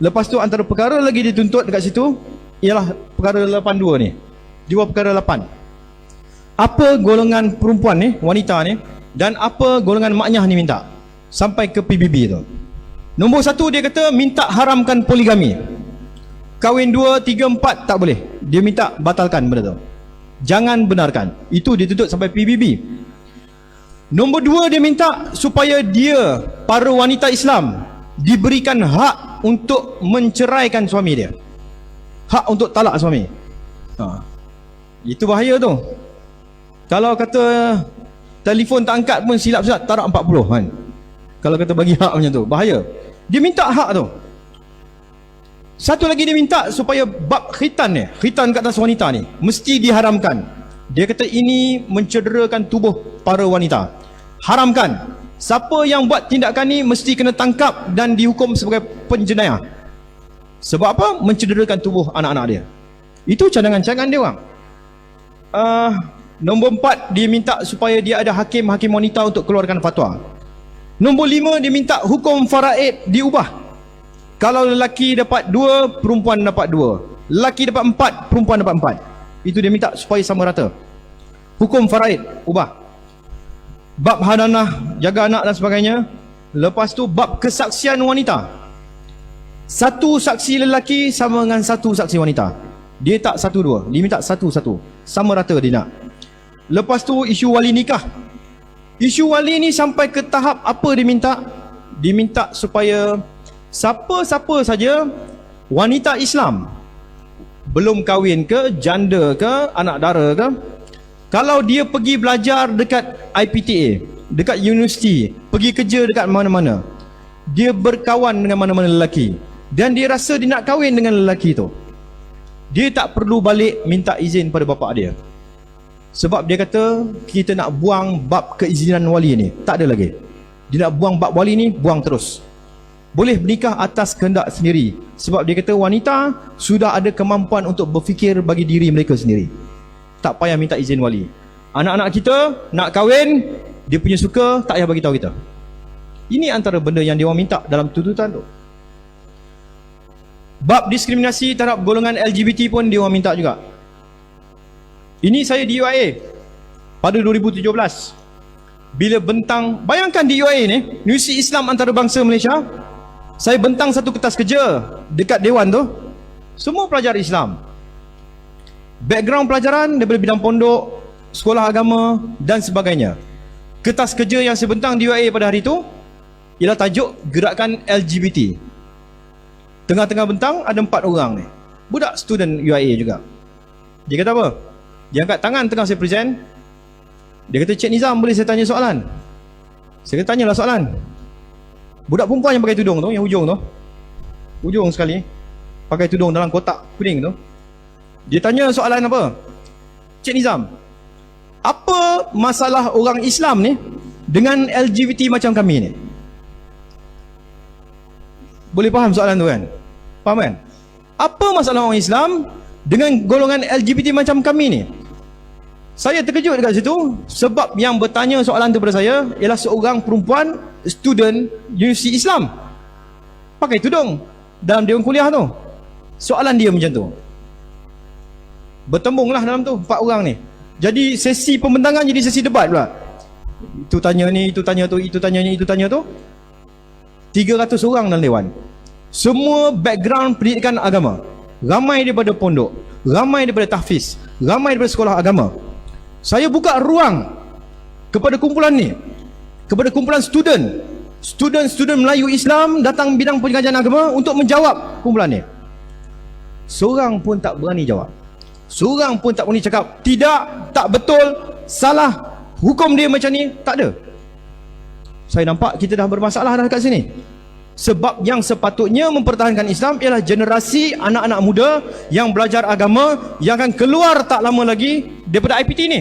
Lepas tu antara perkara lagi dituntut dekat situ ialah perkara 82 ni. Dia buat perkara 8. Apa golongan perempuan ni, wanita ni, dan apa golongan maknyah ni minta sampai ke PBB tu. Nombor 1 dia kata minta haramkan poligami. Kahwin 2, 3, 4 tak boleh. Dia minta batalkan benda tu. Jangan benarkan. Itu dituntut sampai PBB. Nombor 2 dia minta supaya dia, para wanita Islam, diberikan hak untuk menceraikan suami dia. Hak untuk talak suami. Itu bahaya tu. Kalau kata telefon tak angkat pun silap-silap tarak 40 kan. Kalau kata bagi hak macam tu, bahaya. Dia minta hak tu. Satu lagi dia minta supaya bab khitan ni, khitan kat atas wanita ni mesti diharamkan. Dia kata ini mencederakan tubuh para wanita. Haramkan. Siapa yang buat tindakan ni mesti kena tangkap dan dihukum sebagai penjenayah. Sebab apa? Mencederakan tubuh anak-anak dia. Itu cadangan-cadangan dia orang. Nombor 4, dia minta supaya dia ada hakim-hakim wanita untuk keluarkan fatwa. Nombor 5, dia minta hukum faraid diubah. Kalau lelaki dapat 2, perempuan dapat 2. Lelaki dapat 4, perempuan dapat 4. Itu dia minta supaya sama rata. Hukum faraid ubah. Bab hadanah, jaga anak dan sebagainya. Lepas tu bab kesaksian wanita. Satu saksi lelaki sama dengan satu saksi wanita. Dia tak 1-2, dia minta 1-1. Sama rata dia nak. Lepas tu isu wali nikah. Isu wali ni sampai ke tahap apa dia minta? Dia minta supaya siapa-siapa saja wanita Islam belum kahwin ke, janda ke, anak dara ke, kalau dia pergi belajar dekat IPTA, dekat universiti, pergi kerja dekat mana-mana, dia berkawan dengan mana-mana lelaki dan dia rasa dia nak kahwin dengan lelaki tu, dia tak perlu balik minta izin pada bapa dia. Sebab dia kata kita nak buang bab keizinan wali ni. Tak ada lagi. Dia nak buang bab wali ni, buang terus. Boleh bernikah atas kehendak sendiri. Sebab dia kata wanita sudah ada kemampuan untuk berfikir bagi diri mereka sendiri. Tak payah minta izin wali. Anak-anak kita nak kahwin, dia punya suka, tak payah bagi tahu kita. Ini antara benda yang dia orang minta dalam tuntutan tu. Bab diskriminasi terhadap golongan LGBT pun dia orang minta juga. Ini saya di UIA pada 2017. Bila bentang, bayangkan di UIA ni, Universiti Islam Antarabangsa Malaysia, saya bentang satu kertas kerja dekat dewan tu, semua pelajar Islam. Background pelajaran daripada bidang pondok, sekolah agama dan sebagainya. Kertas kerja yang saya bentang di UIA pada hari tu ialah tajuk Gerakan LGBT. Tengah-tengah bentang ada 4 orang ni, budak student UIA juga. Dia kata apa? Dia angkat tangan tengah saya present. Dia kata, Cik Nizam, boleh saya tanya soalan? Saya kata, tanyalah soalan. Budak perempuan yang pakai tudung tu, yang hujung tu, hujung sekali, pakai tudung dalam kotak kuning tu, dia tanya soalan apa? Cik Nizam, apa masalah orang Islam ni dengan LGBT macam kami ni? Boleh faham soalan tu kan? Faham kan? Apa masalah orang Islam dengan golongan LGBT macam kami ni? Saya terkejut dekat situ sebab yang bertanya soalan tu pada saya ialah seorang perempuan student Universiti Islam pakai tudung dalam dewan kuliah tu. Soalan dia macam tu. Bertembunglah dalam tu 4 orang ni. Jadi sesi pembentangan jadi sesi debat pula. Itu tanya ni, itu tanya tu, itu tanya ni, itu tanya tu. 300 orang dalam dewan. Semua background pendidikan agama. Ramai daripada pondok, ramai daripada tahfiz, ramai daripada sekolah agama. Saya buka ruang kepada kumpulan ni, kepada kumpulan student Melayu Islam datang bidang pengajian agama untuk menjawab kumpulan ni. Seorang pun tak berani jawab. Seorang pun tak berani cakap tidak, tak betul, salah, hukum dia macam ni. Tak ada. Saya nampak kita dah bermasalah dah dekat sini. Sebab yang sepatutnya mempertahankan Islam ialah generasi anak-anak muda yang belajar agama, yang akan keluar tak lama lagi daripada IPT ni.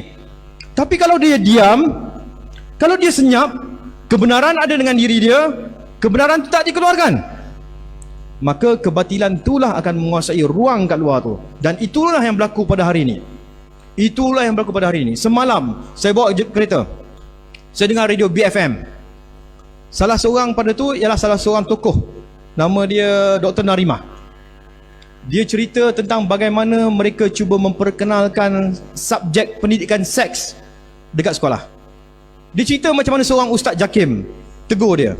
Tapi kalau dia diam, kalau dia senyap, kebenaran ada dengan diri dia, kebenaran itu tak dikeluarkan, maka kebatilan itulah akan menguasai ruang kat luar tu. Dan itulah yang berlaku pada hari ini. Itulah yang berlaku pada hari ini. Semalam saya bawa kereta, saya dengar radio BFM. Salah seorang pada tu ialah salah seorang tokoh, nama dia Dr. Narimah. Dia cerita tentang bagaimana mereka cuba memperkenalkan subjek pendidikan seks dekat sekolah. Dia cerita macam mana seorang Ustaz Jakim tegur dia.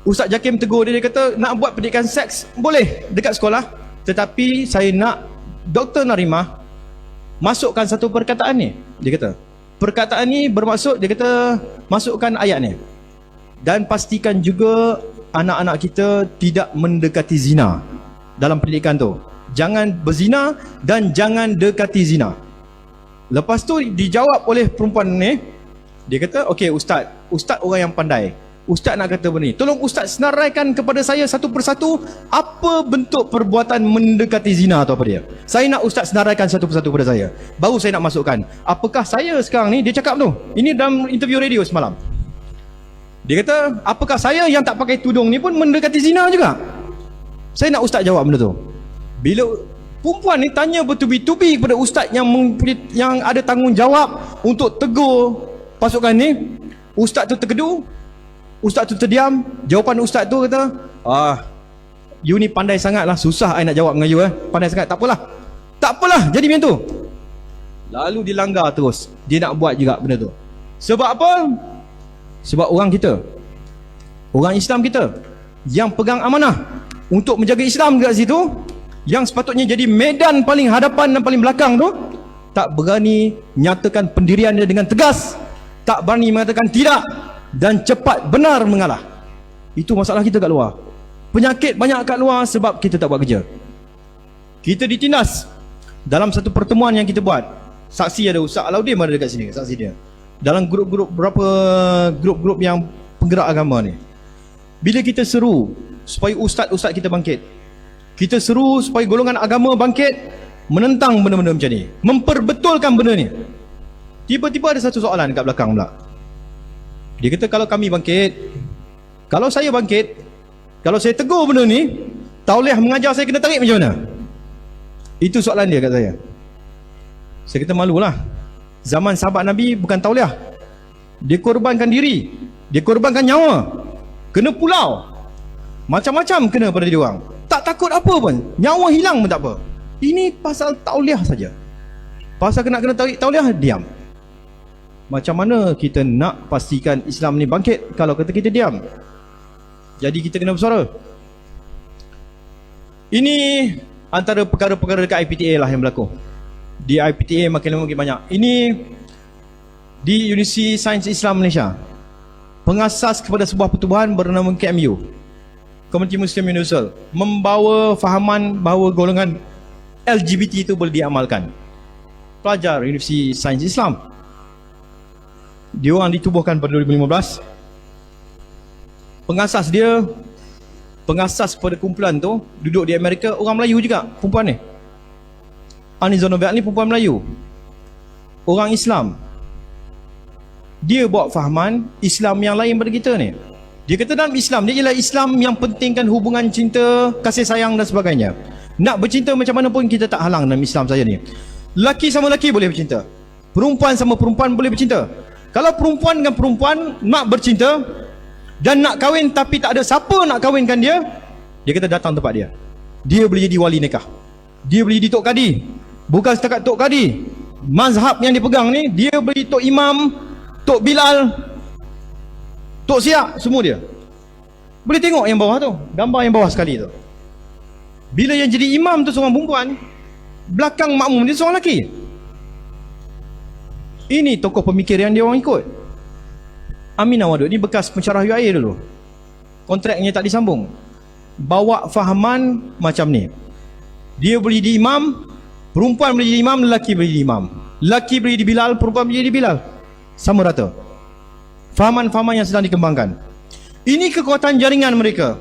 Ustaz Jakim tegur dia, dia kata nak buat pendidikan seks boleh dekat sekolah, tetapi saya nak Dr. Narimah masukkan satu perkataan ni. Dia kata perkataan ni bermaksud, dia kata masukkan ayat ni, dan pastikan juga anak-anak kita tidak mendekati zina dalam pendidikan tu. Jangan berzina dan jangan dekati zina. Lepas tu dijawab oleh perempuan ni, dia kata, okey ustaz orang yang pandai. Ustaz nak kata benda ni, tolong ustaz senaraikan kepada saya satu persatu apa bentuk perbuatan mendekati zina atau apa dia. Saya nak ustaz senaraikan satu persatu kepada saya, baru saya nak masukkan. Apakah saya sekarang ni, dia cakap tu, ini dalam interview radio semalam. Dia kata, apakah saya yang tak pakai tudung ni pun mendekati zina juga? Saya nak ustaz jawab benda tu. Bila perempuan ni tanya bertubi-tubi kepada ustaz yang ada tanggungjawab untuk tegur pasukan ni, ustaz tu terkedu, ustaz tu terdiam. Jawapan ustaz tu kata, you ni pandai sangat lah, susah I nak jawab dengan you pandai sangat, tak apalah jadi macam tu. Lalu dilanggar terus, dia nak buat juga benda tu. Sebab apa? Sebab orang kita, orang Islam kita yang pegang amanah untuk menjaga Islam dekat situ, yang sepatutnya jadi medan paling hadapan dan paling belakang tu, tak berani nyatakan pendirian dia dengan tegas, tak berani mengatakan tidak, dan cepat benar mengalah. Itu masalah kita kat luar. Penyakit banyak kat luar sebab kita tak buat kerja. Kita ditindas dalam satu pertemuan yang kita buat. Saksi ada Ustaz Alauddin ada dekat sini, saksi dia. Dalam berapa grup yang penggerak agama ni. Bila kita seru supaya ustaz-ustaz kita bangkit, kita seru supaya golongan agama bangkit menentang benda-benda macam ni, memperbetulkan benda ni, tiba-tiba ada satu soalan kat belakang pula. Dia kata, kalau kami bangkit, kalau saya bangkit, kalau saya tegur benda ni, tauliah mengajar saya kena tarik macam mana? Itu soalan dia kat saya. Saya kata, malulah. Zaman sahabat Nabi bukan tauliah, dia korbankan diri, dia korbankan nyawa, kena pulau, macam-macam kena pada dia orang. Tak takut apa pun, nyawa hilang pun tak apa. Ini pasal tauliah saja. Pasal kena tarik tauliah, diam. Macam mana kita nak pastikan Islam ni bangkit kalau kata kita diam? Jadi kita kena bersuara. Ini antara perkara-perkara dekat IPTA lah yang berlaku. Di IPTA makin lama makin banyak. Ini di Universiti Sains Islam Malaysia, pengasas kepada sebuah pertubuhan bernama KMU, Komuniti Muslim Universal, membawa fahaman bahawa golongan LGBT itu boleh diamalkan. Pelajar Universiti Sains Islam, dia orang ditubuhkan pada 2015. Pengasas pada kumpulan tu duduk di Amerika, orang Melayu juga perempuan ni. Aniza Noviak ni perempuan Melayu, orang Islam. Dia bawa fahaman Islam yang lain pada kita ni. Dia kata dalam Islam dia ialah Islam yang pentingkan hubungan cinta, kasih sayang dan sebagainya. Nak bercinta macam mana pun kita tak halang dalam Islam saja ni. Lelaki sama lelaki boleh bercinta, perempuan sama perempuan boleh bercinta. Kalau perempuan dengan perempuan nak bercinta dan nak kahwin tapi tak ada siapa nak kahwinkan dia, dia kata datang tempat dia. Dia boleh jadi wali nikah, dia boleh jadi tok kadi. Bukan setakat tok kadi, mazhab yang dipegang ni, dia boleh tok imam, tok Bilal, tok Siak, semua dia. Boleh tengok yang bawah tu, gambar yang bawah sekali tu. Bila yang jadi imam tu seorang perempuan, belakang makmum dia seorang lelaki. Ini tokoh pemikir yang dia orang ikut. Aminah Wadud ni bekas pensyarah UIA dulu, kontraknya tak disambung. Bawa fahaman macam ni. Dia boleh jadi imam, perempuan boleh jadi imam, lelaki boleh jadi imam. Lelaki boleh jadi Bilal, perempuan boleh jadi Bilal. Sama rata. Fahaman-fahaman yang sedang dikembangkan. Ini kekuatan jaringan mereka.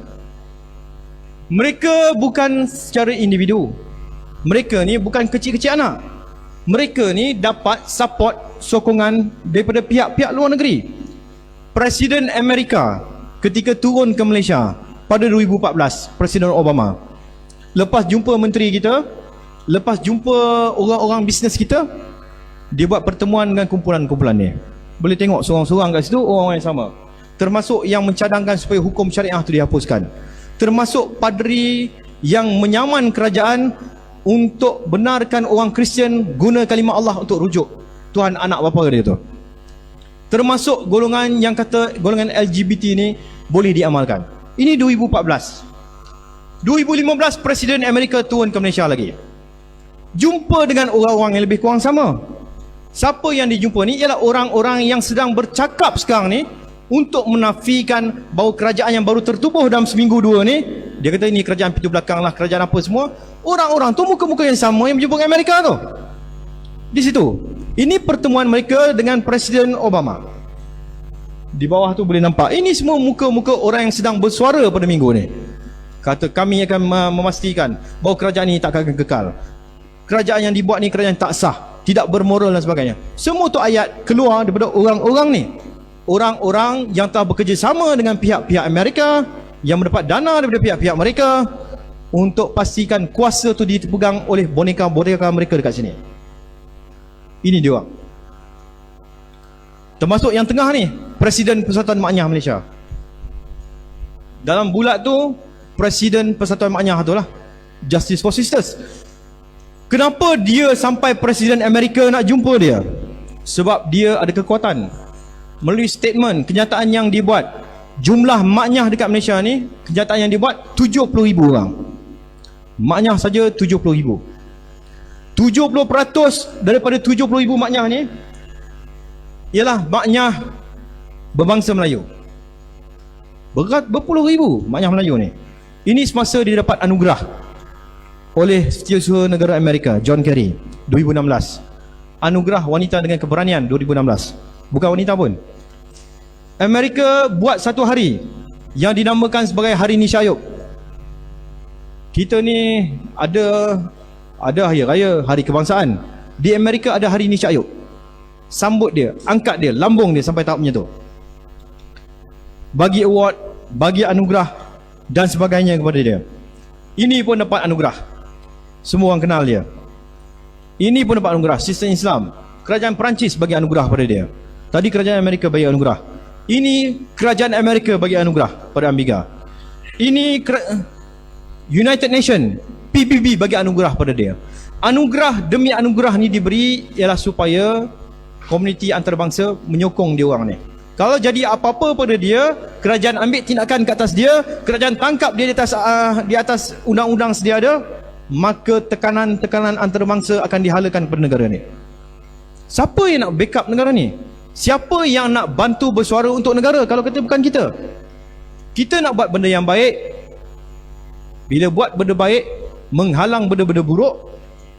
Mereka bukan secara individu. Mereka ni bukan kecil-kecil anak. Mereka ni dapat support, sokongan daripada pihak-pihak luar negeri. Presiden Amerika ketika turun ke Malaysia pada 2014, Presiden Obama, lepas jumpa menteri kita, lepas jumpa orang-orang bisnes kita, dia buat pertemuan dengan kumpulan-kumpulan ni. Boleh tengok seorang-seorang kat situ, orang-orang yang sama. Termasuk yang mencadangkan supaya hukum syariah itu dihapuskan. Termasuk padri yang menyaman kerajaan untuk benarkan orang Kristian guna kalimah Allah untuk rujuk Tuhan anak bapa dia tu. Termasuk golongan yang kata golongan LGBT ni boleh diamalkan. Ini 2014. 2015 Presiden Amerika turun ke Malaysia lagi. Jumpa dengan orang-orang yang lebih kurang sama. Siapa yang dijumpa ni ialah orang-orang yang sedang bercakap sekarang ni untuk menafikan bahawa kerajaan yang baru tertubuh dalam seminggu dua ni, dia kata ini kerajaan pintu belakang lah, kerajaan apa semua. Orang-orang tu muka-muka yang sama yang berjumpa dengan Amerika tu. Di situ. Ini pertemuan mereka dengan Presiden Obama. Di bawah tu boleh nampak. Ini semua muka-muka orang yang sedang bersuara pada minggu ni. Kata kami akan memastikan bahawa kerajaan ini tak akan kekal. Kerajaan yang dibuat ni kerajaan tak sah, tidak bermoral dan sebagainya. Semua tu ayat keluar daripada orang-orang ni. Orang-orang yang telah bekerjasama dengan pihak-pihak Amerika, yang mendapat dana daripada pihak-pihak mereka untuk pastikan kuasa tu dipegang oleh boneka-boneka mereka dekat sini. Ini dia orang. Termasuk yang tengah ni, Presiden Persatuan Maknyah Malaysia. Dalam bulat tu, Presiden Persatuan Maknyah tu lah, Justice for Sisters. Kenapa dia sampai Presiden Amerika nak jumpa dia? Sebab dia ada kekuatan. Melalui statement, kenyataan yang dibuat, jumlah maknyah dekat Malaysia ni, kenyataan yang dibuat 70,000 orang. Maknyah saja 70,000. 70% daripada 70,000 maknyah ni ialah maknyah berbangsa Melayu. Berpuluh ribu maknyah Melayu ni. Ini semasa dia dapat anugerah oleh Setiausaha Negara Amerika John Kerry 2016. Anugerah Wanita dengan Keberanian 2016. Bukan wanita pun. Amerika buat satu hari yang dinamakan sebagai Hari Nisha Ayub. Kita ni ada hari raya, hari kebangsaan. Di Amerika ada Hari Nisha Ayub. Sambut dia, angkat dia, lambung dia sampai tahap macam tu. Bagi award, bagi anugerah dan sebagainya kepada dia. Ini pun dapat anugerah. Semua orang kenal dia. Ini pun dapat anugerah. Sistem Islam, kerajaan Perancis bagi anugerah pada dia. Tadi kerajaan Amerika bagi anugerah. Ini kerajaan Amerika bagi anugerah pada Amiga. Ini United Nation, PBB bagi anugerah pada dia. Anugerah demi anugerah ni diberi ialah supaya komuniti antarabangsa menyokong dia orang ni. Kalau jadi apa-apa pada dia, kerajaan ambil tindakan ke atas dia, kerajaan tangkap dia di atas undang-undang sedia ada, maka tekanan-tekanan antarabangsa akan dihalakan pada negara ni. Siapa yang nak backup negara ni? Siapa yang nak bantu bersuara untuk negara kalau kata bukan kita? Kita nak buat benda yang baik. Bila buat benda baik, menghalang benda-benda buruk,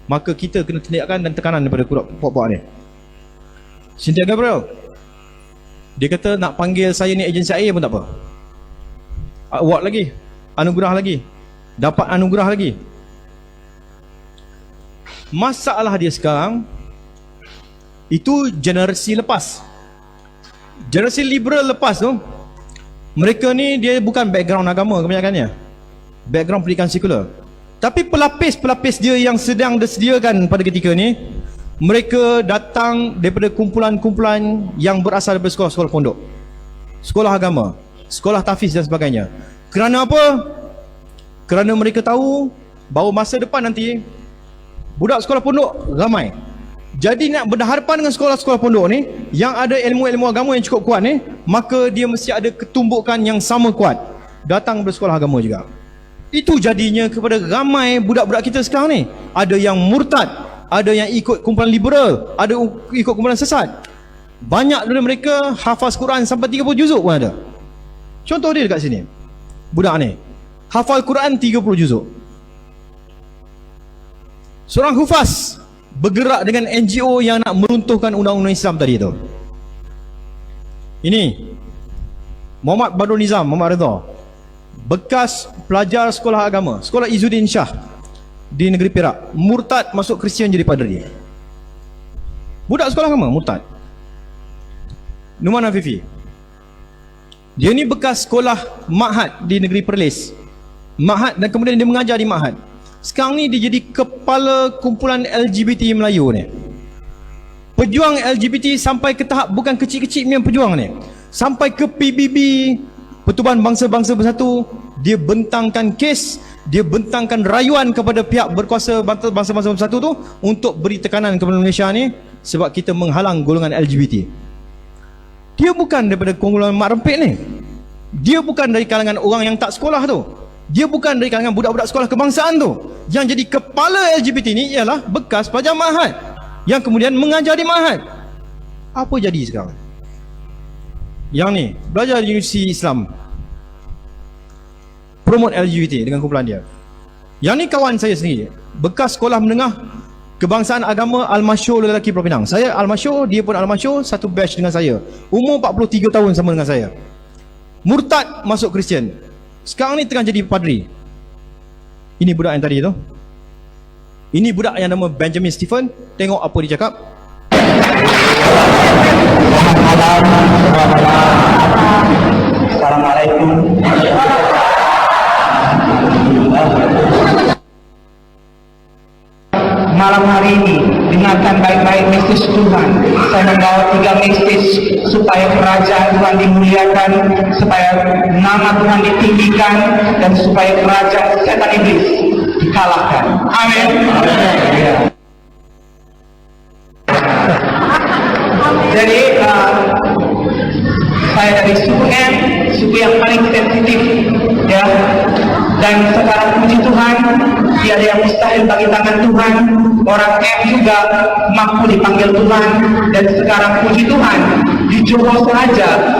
maka kita kena tindakan dan tekanan daripada puak-puak ni. Cynthia Gabriel, dia kata nak panggil saya ni agensi air pun tak apa. Award lagi, anugerah lagi, dapat anugerah lagi. Masalah dia sekarang itu generasi lepas. Generasi liberal lepas tu, mereka ni dia bukan background agama kebanyakannya, background pendidikan sekular. Tapi pelapis-pelapis dia yang sedang disediakan pada ketika ni, mereka datang daripada kumpulan-kumpulan yang berasal daripada sekolah-sekolah pondok, sekolah agama, sekolah tahfiz dan sebagainya. Kerana apa? Kerana mereka tahu bahawa masa depan nanti budak sekolah pondok ramai. Jadi nak berhadapan dengan sekolah-sekolah pondok ni yang ada ilmu-ilmu agama yang cukup kuat ni, maka dia mesti ada ketumbukan yang sama kuat datang dari sekolah agama juga. Itu jadinya kepada ramai budak-budak kita sekarang ni, ada yang murtad, ada yang ikut kumpulan liberal, ada ikut kumpulan sesat. Banyak dari mereka hafaz Quran sampai 30 juzuk pun ada. Contoh dia dekat sini, budak ni hafal Quran 30 juzuk. Seorang hufaz bergerak dengan NGO yang nak meruntuhkan undang-undang Islam tadi tu. Ini Muhammad Badrul Nizam, Muhammad Redha, bekas pelajar sekolah agama, sekolah Izzuddin Shah di negeri Perak, murtad masuk Kristian jadi padri. Budak sekolah agama murtad. Numan Afifi, dia ni bekas sekolah Ma'had di negeri Perlis, Ma'had, dan kemudian dia mengajar di Ma'had. Sekarang ni dia jadi kepala kumpulan LGBT Melayu ni. Pejuang LGBT sampai ke tahap bukan kecil-kecil punya pejuang ni, sampai ke PBB, Pertubuhan Bangsa-Bangsa Bersatu. Dia bentangkan kes, dia bentangkan rayuan kepada pihak berkuasa Bangsa-Bangsa Bersatu tu untuk beri tekanan kepada Malaysia ni sebab kita menghalang golongan LGBT. Dia bukan daripada kumpulan Mak Rempit ni. Dia bukan dari kalangan orang yang tak sekolah tu. Dia bukan dari kalangan budak-budak sekolah kebangsaan tu. Yang jadi kepala LGBT ni ialah bekas pelajar Ma'had yang kemudian mengajar di Ma'had. Apa jadi sekarang? Yang ni belajar di Universiti Islam, promote LGBT dengan kumpulan dia. Yang ni kawan saya sendiri, bekas sekolah menengah Kebangsaan agama Al-Masyur lelaki Pulau Pinang. Saya Al-Masyur, dia pun Al-Masyur, satu batch dengan saya. Umur 43 tahun sama dengan saya. Murtad masuk Kristian. Sekarang ni tengah jadi padri. Ini budak yang tadi tu. Ini budak yang nama Benjamin Stephen. Tengok apa dia cakap. Assalamualaikum. Malam hari ini dengarkan baik-baik mesej Tuhan. Saya membawa 3 mesej supaya kerajaan Tuhan dimuliakan, supaya nama Tuhan ditinggikan, dan supaya kerajaan setan iblis dikalahkan. Amin. Jadi saya dari suku M, suku yang paling sensitif, ya. Dan sekarang puji Tuhan, tiada yang mustahil bagi tangan Tuhan. Orang M juga mampu dipanggil Tuhan. Dan sekarang puji Tuhan, di Johor saja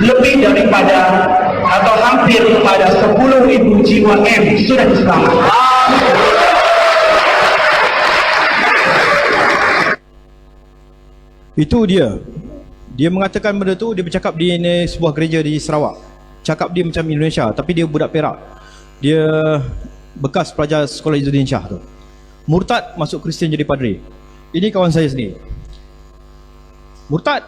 lebih daripada atau hampir kepada 10.000 jiwa M sudah diselamatkan. Itu dia. Dia mengatakan benda tu, dia bercakap di sebuah gereja di Sarawak. Cakap dia macam Indonesia, tapi dia budak Perak. Dia bekas pelajar sekolah Izzuddin Shah tu. Murtad masuk Kristian jadi padri. Ini kawan saya sendiri. Murtad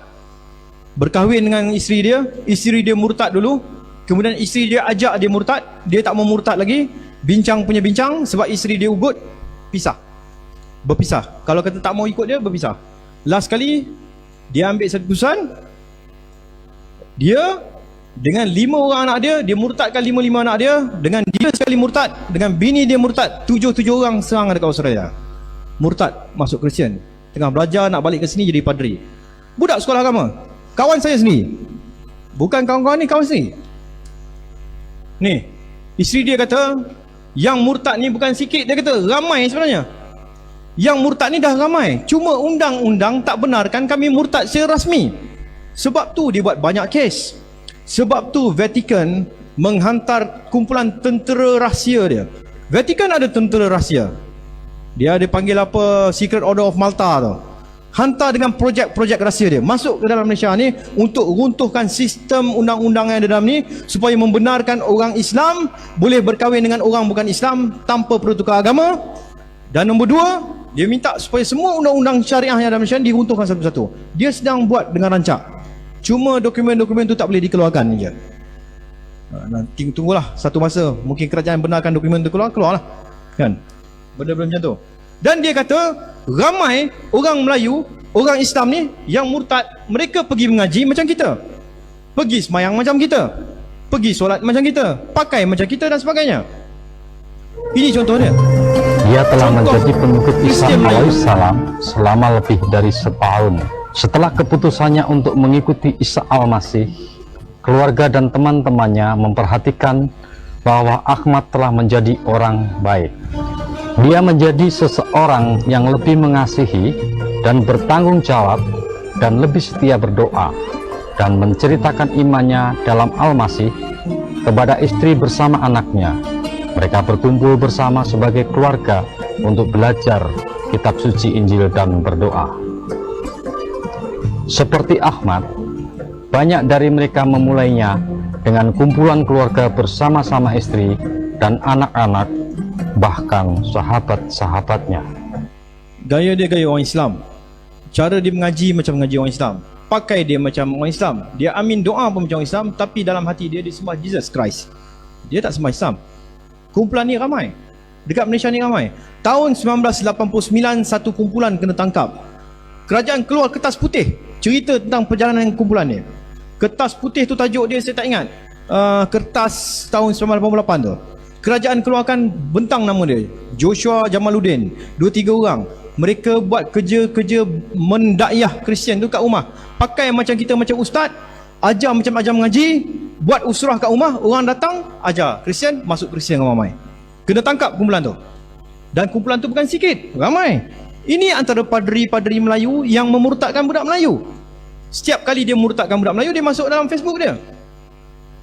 berkahwin dengan isteri dia murtad dulu. Kemudian isteri dia ajak dia murtad, dia tak mau murtad lagi. Bincang punya bincang, sebab isteri dia ugut, berpisah. Kalau kata tak mau ikut dia, berpisah. Last kali dia ambil satu keputusan, dia dengan 5 orang anak dia murtadkan 5 anak dia. Dengan dia sekali murtad, dengan bini dia murtad, 7 orang serang dekat Australia. Murtad masuk Kristian. Tengah belajar nak balik ke sini jadi padri. Budak sekolah agama. Kawan saya sendiri. Bukan kawan-kawan ni, kawan sendiri. Ni, isteri dia kata, yang murtad ni bukan sikit, dia kata ramai sebenarnya. Yang murtad ni dah ramai. Cuma undang-undang tak benarkan kami murtad secara rasmi. Sebab tu dia buat banyak kes. Sebab tu Vatican menghantar kumpulan tentera rahsia dia. Vatican ada tentera rahsia. Dia ada panggil apa, Secret Order of Malta tu. Hantar dengan projek-projek rahsia dia masuk ke dalam Malaysia ni untuk runtuhkan sistem undang-undang yang ada dalam ni, supaya membenarkan orang Islam boleh berkahwin dengan orang bukan Islam tanpa perlu tukar agama. Dan nombor 2, dia minta supaya semua undang-undang syariah yang ada dalam Malaysia ni diruntuhkan satu-satu. Dia sedang buat dengan rancak. Cuma dokumen-dokumen tu tak boleh dikeluarkan je. Nanti tunggulah satu masa, mungkin kerajaan benarkan dokumen tu keluarlah. Kan? Benda-benda macam tu. Dan dia kata ramai orang Melayu, orang Islam ni yang murtad, mereka pergi mengaji macam kita, pergi semayang macam kita, pergi solat macam kita, pakai macam kita dan sebagainya. Ini contohnya. Dia telah menjadi pengikut Isa alaihissalam selama lebih dari setahun. Setelah keputusannya untuk mengikuti Isa al-Masih, keluarga dan teman-temannya memperhatikan bahwa Ahmad telah menjadi orang baik. Dia menjadi seseorang yang lebih mengasihi dan bertanggung jawab, dan lebih setia berdoa, dan menceritakan imannya dalam Al-Masih kepada istri bersama anaknya. Mereka berkumpul bersama sebagai keluarga untuk belajar kitab suci Injil dan berdoa. Seperti Ahmad, banyak dari mereka memulainya dengan kumpulan keluarga bersama-sama istri dan anak-anak, bahkan sahabat-sahabatnya. Gaya dia gaya orang Islam. Cara dia mengaji macam mengaji orang Islam. Pakai dia macam orang Islam. Dia amin doa pun macam orang Islam, tapi dalam hati dia sembah Jesus Christ. Dia tak sembah Islam. Kumpulan ni ramai. Dekat Malaysia ni ramai. Tahun 1989 satu kumpulan kena tangkap. Kerajaan keluar kertas putih cerita tentang perjalanan kumpulan ni. Kertas putih tu tajuk dia saya tak ingat. Kertas tahun 1988 tu. Kerajaan keluarkan bentang nama dia, Joshua Jamaluddin. 2-3 orang. Mereka buat kerja-kerja mendakwah Kristian tu kat rumah. Pakai macam kita, macam ustaz, ajar macam ajar mengaji, buat usrah kat rumah, orang datang ajar Kristian, masuk Kristian ramai. Kena tangkap kumpulan tu. Dan kumpulan tu bukan sikit, ramai. Ini antara padri-padri Melayu yang memurtadkan budak Melayu. Setiap kali dia murtadkan budak Melayu, dia masuk dalam Facebook dia.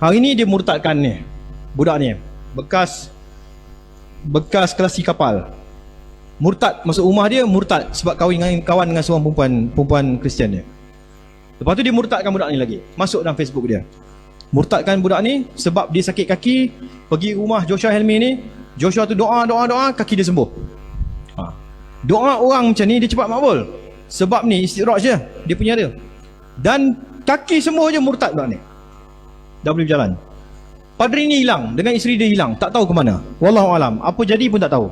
Hari ni dia murtadkan ni, budak ni bekas kelasi kapal. Murtad masuk rumah dia, murtad sebab kahwin dengan kawan dengan seorang perempuan Kristian dia. Lepas tu dia murtadkan budak ni lagi, masuk dalam Facebook dia. Murtadkan budak ni sebab dia sakit kaki, pergi rumah Joshua Helmi ni, Joshua tu doa, kaki dia sembuh. Doa orang macam ni dia cepat makbul. Sebab ni istidraj je, dia punya dia. Dan kaki sembuh je murtad budak ni. Dah boleh berjalan. Padri ni hilang, dengan isteri dia hilang, tak tahu ke mana. Wallahualam, apa jadi pun tak tahu.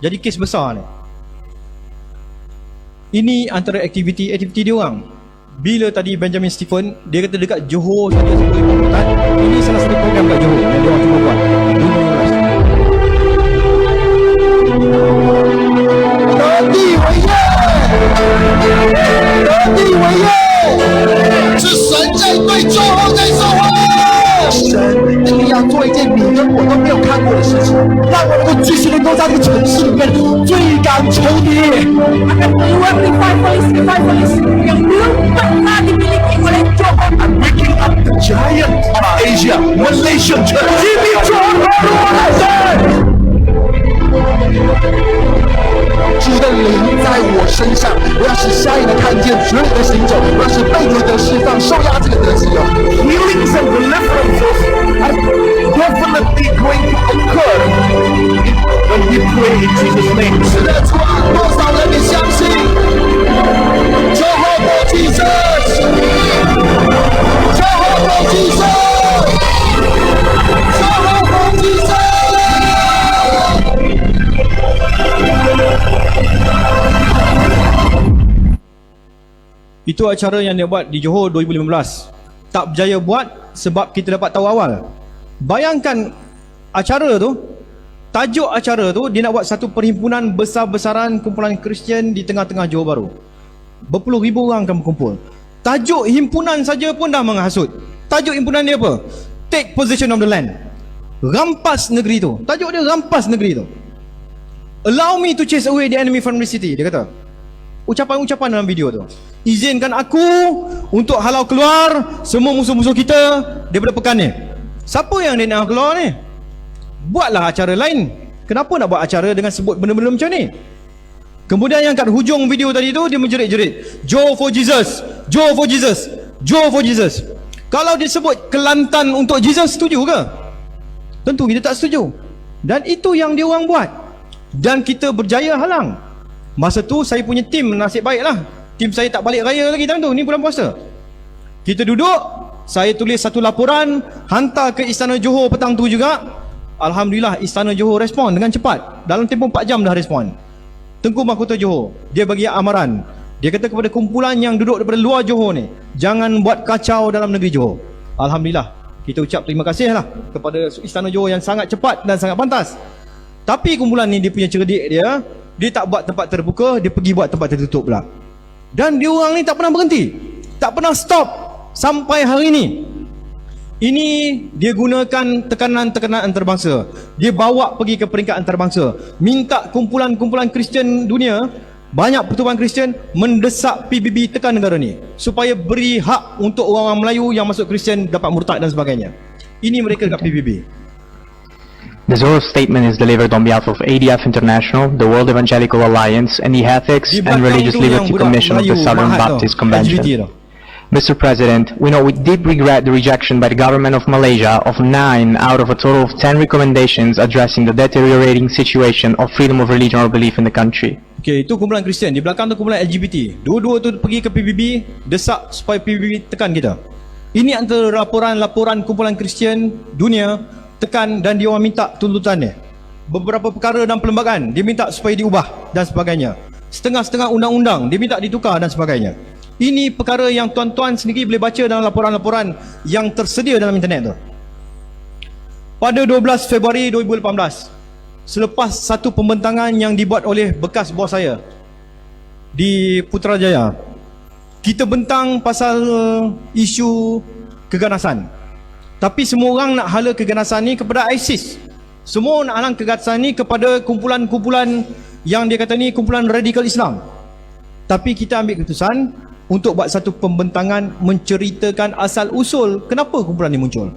Jadi kes besar ni. Ini antara aktiviti dia orang. Bila tadi Benjamin Stephen, dia kata dekat Johor saja sebelum murtad. Ini salah satu program kat Johor yang dia orang cuba buat. Tadi waya,是神在对中后在说话。神定要做一件你跟我都没有看过的事情，让我能够继续能够在这个城市里面追赶仇敌。I'm breaking up the giant of Asia, Malaysia church. 主的灵在我身上，我要使瞎眼的看见，瘸腿的行走，我要使被掳的释放，受压制的得自由。Healings and deliverances are definitely going to occur when we pray in Jesus' name. 是的，主啊，多少人你相信？Jehovah Jesus, Jehovah Jesus, Jehovah Jesus. Itu acara yang dia buat di Johor 2015. Tak berjaya buat sebab kita dapat tahu awal. Bayangkan acara tu, tajuk acara tu dia nak buat satu perhimpunan besar-besaran kumpulan Kristian di tengah-tengah Johor Bahru. Berpuluh ribu orang akan berkumpul. Tajuk himpunan saja pun dah menghasut. Tajuk himpunan dia apa? Take possession of the land. Rampas negeri tu. Tajuk dia rampas negeri tu. Allow me to chase away the enemy from the city. Dia kata ucapan-ucapan dalam video tu. Izinkan aku untuk halau keluar semua musuh-musuh kita daripada pekan ni. Siapa yang dia nak keluar ni? Buatlah acara lain. Kenapa nak buat acara dengan sebut benda-benda macam ni? Kemudian yang kat hujung video tadi tu dia menjerit-jerit, Joe for Jesus, Joe for Jesus, Joe for Jesus. Kalau dia sebut Kelantan untuk Jesus, setuju ke? Tentu kita tak setuju. Dan itu yang dia orang buat. Dan kita berjaya halang. Masa tu saya punya tim nasib baiklah. Tim saya tak balik raya lagi time tu, ni bulan puasa. Kita duduk, saya tulis satu laporan, hantar ke Istana Johor petang tu juga. Alhamdulillah Istana Johor respon dengan cepat. Dalam tempoh 4 jam dah respon. Tengku Mahkota Johor, dia bagi amaran. Dia kata kepada kumpulan yang duduk daripada luar Johor ni, jangan buat kacau dalam negeri Johor. Alhamdulillah, kita ucap terima kasih lah kepada Istana Johor yang sangat cepat dan sangat pantas. Tapi kumpulan ni dia punya cerdik dia tak buat tempat terbuka, dia pergi buat tempat tertutup pula. Dan dia orang ni tak pernah berhenti, tak pernah stop sampai hari ni. Ini dia gunakan tekanan-tekanan antarabangsa. Dia bawa pergi ke peringkat antarabangsa, minta kumpulan-kumpulan Kristian dunia, banyak pertubuhan Kristian mendesak PBB tekan negara ni supaya beri hak untuk orang-orang Melayu yang masuk Kristian dapat murtad dan sebagainya. Ini mereka dekat PBB. The Zohar statement is delivered on behalf of ADF International, the World Evangelical Alliance, and the Ethics and Religious Liberty Commission of the Southern Baptist Convention. Mr. President, we know with deep regret the rejection by the government of Malaysia of 9 out of a total of 10 recommendations addressing the deteriorating situation of freedom of religion or belief in the country. Okay, itu kumpulan Kristian. Di belakang tu kumpulan LGBT. Dua-dua tu pergi ke PBB, desak supaya PBB tekan kita. Ini antara laporan-laporan kumpulan Kristian dunia tekan dan dia orang minta tuntutannya. Beberapa perkara dalam perlembagaan dia minta supaya diubah dan sebagainya. Setengah-setengah undang-undang dia minta ditukar dan sebagainya. Ini perkara yang tuan-tuan sendiri boleh baca dalam laporan-laporan yang tersedia dalam internet tu. Pada 12 Februari 2018, selepas satu pembentangan yang dibuat oleh bekas bos saya di Putrajaya, kita bentang pasal isu keganasan. Tapi semua orang nak hala keganasan ni kepada ISIS. Semua nak halang keganasan ni kepada kumpulan-kumpulan yang dia kata ni kumpulan radikal Islam. Tapi kita ambil keputusan untuk buat satu pembentangan menceritakan asal usul kenapa kumpulan ni muncul.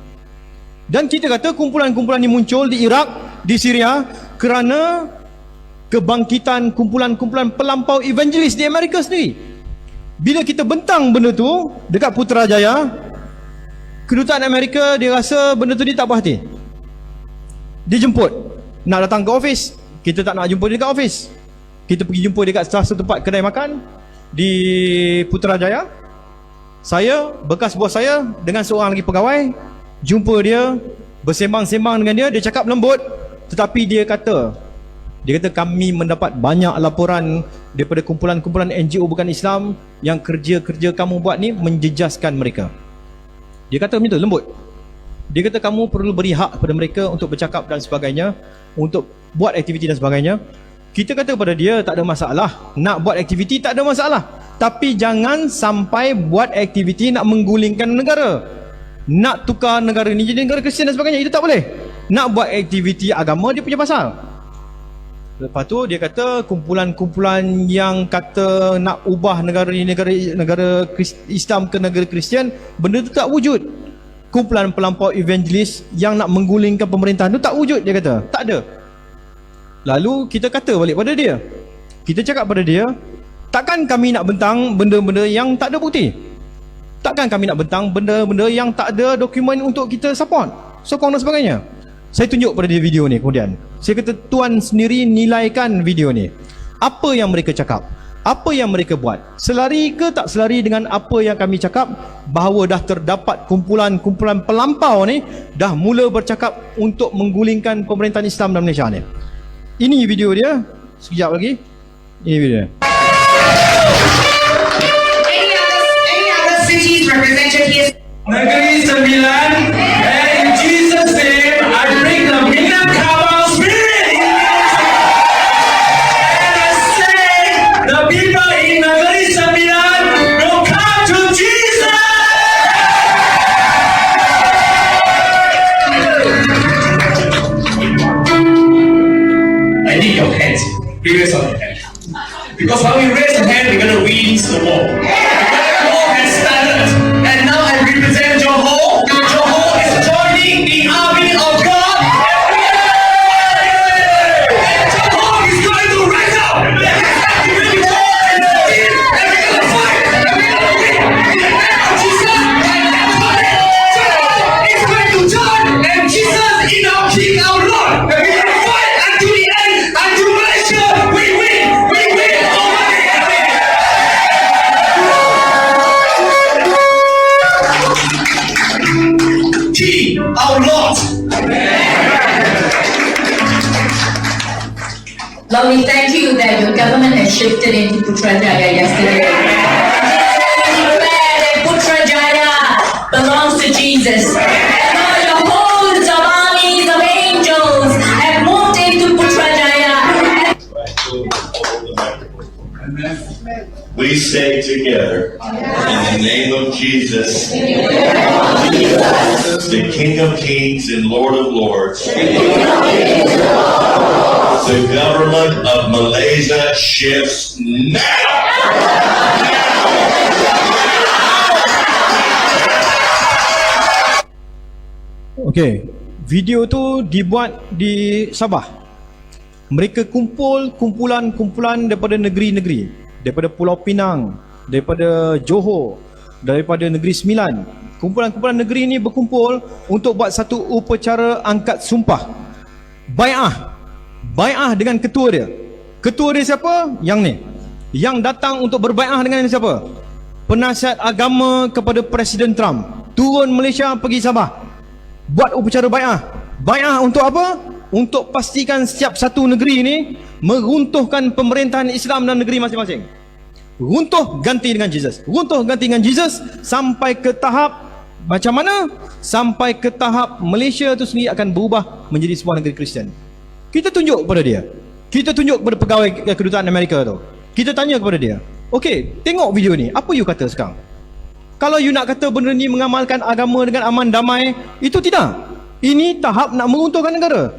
Dan kita kata kumpulan-kumpulan ni muncul di Iraq, di Syria kerana kebangkitan kumpulan-kumpulan pelampau evangelis di Amerika sendiri. Bila kita bentang benda tu dekat Putrajaya, kedutaan Amerika dia rasa benda tu dia tak puas hati. Dia jemput, nak datang ke office, kita tak nak jumpa dia dekat office. Kita pergi jumpa dekat salah satu tempat kedai makan di Putrajaya. Saya, bekas bos saya dengan seorang lagi pegawai jumpa dia, bersembang-sembang dengan dia. Dia cakap lembut, tetapi dia kata kami mendapat banyak laporan daripada kumpulan-kumpulan NGO bukan Islam yang kerja-kerja kamu buat ni menjejaskan mereka. Dia kata macam tu, lembut. Dia kata kamu perlu beri hak kepada mereka untuk bercakap dan sebagainya, untuk buat aktiviti dan sebagainya. Kita kata kepada dia, tak ada masalah, nak buat aktiviti tak ada masalah, tapi jangan sampai buat aktiviti nak menggulingkan negara, nak tukar negara ni jadi negara Kristian dan sebagainya. Itu tak boleh. Nak buat aktiviti agama, dia punya pasal. Lepas tu dia kata kumpulan-kumpulan yang kata nak ubah negara ni negara Islam ke negara Kristian, benda tu tak wujud. Kumpulan pelampau evangelis yang nak menggulingkan pemerintahan tu tak wujud, dia kata. Tak ada. Lalu kita kata balik pada dia. Kita cakap pada dia, takkan kami nak bentang benda-benda yang tak ada bukti? Takkan kami nak bentang benda-benda yang tak ada dokumen untuk kita support, sokong dan sebagainya? Saya tunjuk pada dia video ni kemudian. Saya kata, tuan sendiri nilaikan video ni. Apa yang mereka cakap? Apa yang mereka buat? Selari ke tak selari dengan apa yang kami cakap, bahawa dah terdapat kumpulan-kumpulan pelampau ni dah mula bercakap untuk menggulingkan pemerintahan Islam dalam Malaysia ni. Ini video dia. Sekejap lagi. Ini video dia. Any other cities represented here? Negeri Sembilan, and in Jesus' name, I bring the Minangkabau spirit in and I say, the people in Negeri Sembilan will come to Jesus. I need your hands. We raise our hand. Because when we raise the hand, we're going to win the war. The war has started. And now I represent Johor. Johor is joining the army of God. And Johor is going to rise up. And we're going to fight. And we're going to win. And Jesus is going to join. And Jesus is our King, our Lord. And we're going to fight until the end. Until Malaysia, we win. We win. King, our Lord. Lord, we thank you that your government has shifted into Putrajaya yesterday. We declare that Putrajaya belongs to Jesus. And Lord, your hosts of armies of angels have moved into Putrajaya. We say together, in the name of Jesus, the King of Kings and Lord of Lords, the government of Malaysia shifts now. Okey, video tu dibuat di Sabah. Mereka kumpulan-kumpulan daripada negeri-negeri, daripada Pulau Pinang, daripada Johor, daripada Negeri Sembilan. Kumpulan-kumpulan negeri ni berkumpul untuk buat satu upacara angkat sumpah. Bai'ah dengan ketua dia. Ketua dia siapa? Yang ni. Yang datang untuk berbai'ah dengan siapa? Penasihat agama kepada Presiden Trump. Turun Malaysia pergi Sabah, buat upacara bai'ah. Bai'ah untuk apa? Untuk pastikan setiap satu negeri ni meruntuhkan pemerintahan Islam dan negeri masing-masing. Runtuh ganti dengan Jesus. Runtuh ganti dengan Jesus sampai ke tahap macam mana? Sampai ke tahap Malaysia tu sendiri akan berubah menjadi sebuah negeri Kristian. Kita tunjuk kepada dia. Kita tunjuk kepada pegawai kedutaan Amerika tu. Kita tanya kepada dia, okey, tengok video ni, apa you kata sekarang? Kalau you nak kata benda ni mengamalkan agama dengan aman damai, itu tidak. Ini tahap nak meruntuhkan negara.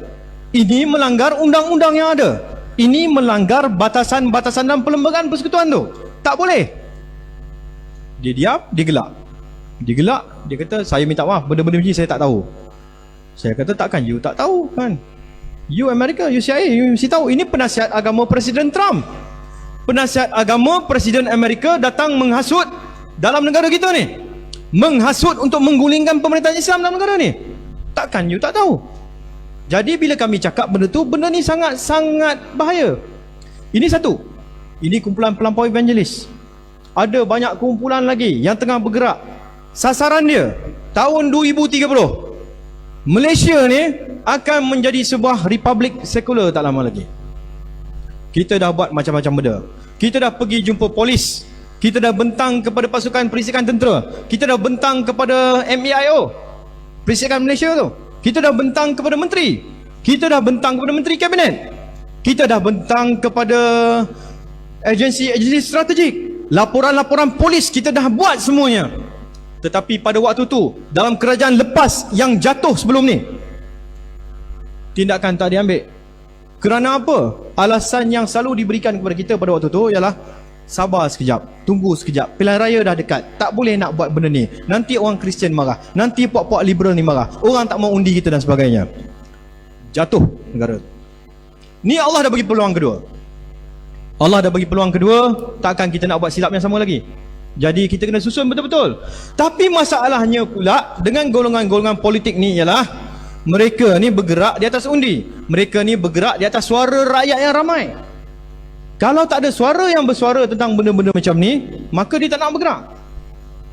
Ini melanggar undang-undang yang ada. Ini melanggar batasan-batasan dan perlembagaan persekutuan tu. Tak boleh. Dia diam, dia gelak. Dia gelak, dia kata, saya minta maaf, benda-benda macam ni saya tak tahu. Saya kata, takkan you tak tahu kan? You Amerika, you CIA, you mesti tahu ini penasihat agama Presiden Trump. Penasihat agama Presiden Amerika datang menghasut dalam negara kita ni. Menghasut untuk menggulingkan pemerintahan Islam dalam negara ni. Takkan you tak tahu? Jadi bila kami cakap benda tu, benda ni sangat-sangat bahaya. Ini satu. Ini kumpulan pelampau evangelis. Ada banyak kumpulan lagi yang tengah bergerak. Sasaran dia tahun 2030 Malaysia ni akan menjadi sebuah republik sekular tak lama lagi. Kita dah buat macam-macam benda. Kita dah pergi jumpa polis. Kita dah bentang kepada pasukan perisikan tentera. Kita dah bentang kepada MEIO, Perisikan Malaysia tu. Kita dah bentang kepada menteri. Kita dah bentang kepada menteri kabinet. Kita dah bentang kepada agensi-agensi strategik. Laporan-laporan polis kita dah buat semuanya. Tetapi pada waktu tu, dalam kerajaan lepas yang jatuh sebelum ni, tindakan tak diambil. Kerana apa? Alasan yang selalu diberikan kepada kita pada waktu tu ialah sabar sekejap, tunggu sekejap, pilihan raya dah dekat, tak boleh nak buat benda ni, nanti orang Kristian marah, nanti puak-puak liberal ni marah, orang tak mau undi kita dan sebagainya. Jatuh negara. Ni Allah dah bagi peluang kedua. Allah dah bagi peluang kedua, takkan kita nak buat silap yang sama lagi. Jadi kita kena susun betul-betul. Tapi masalahnya pula dengan golongan-golongan politik ni ialah mereka ni bergerak di atas undi. Mereka ni bergerak di atas suara rakyat yang ramai. Kalau tak ada suara yang bersuara tentang benda-benda macam ni, maka dia tak nak bergerak.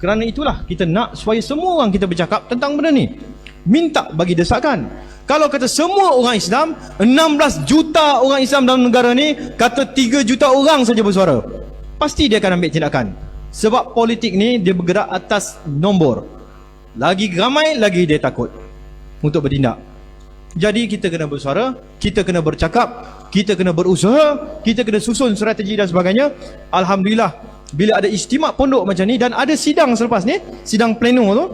Kerana itulah kita nak supaya semua orang kita bercakap tentang benda ni. Minta bagi desakan. Kalau kata semua orang Islam, 16 juta orang Islam dalam negara ni, kata 3 juta orang saja bersuara, pasti dia akan ambil tindakan. Sebab politik ni dia bergerak atas nombor. Lagi ramai, lagi dia takut untuk bertindak. Jadi kita kena bersuara, kita kena bercakap, kita kena berusaha, kita kena susun strategi dan sebagainya. Alhamdulillah, bila ada istimak pondok macam ni dan ada sidang selepas ni, sidang pleno tu,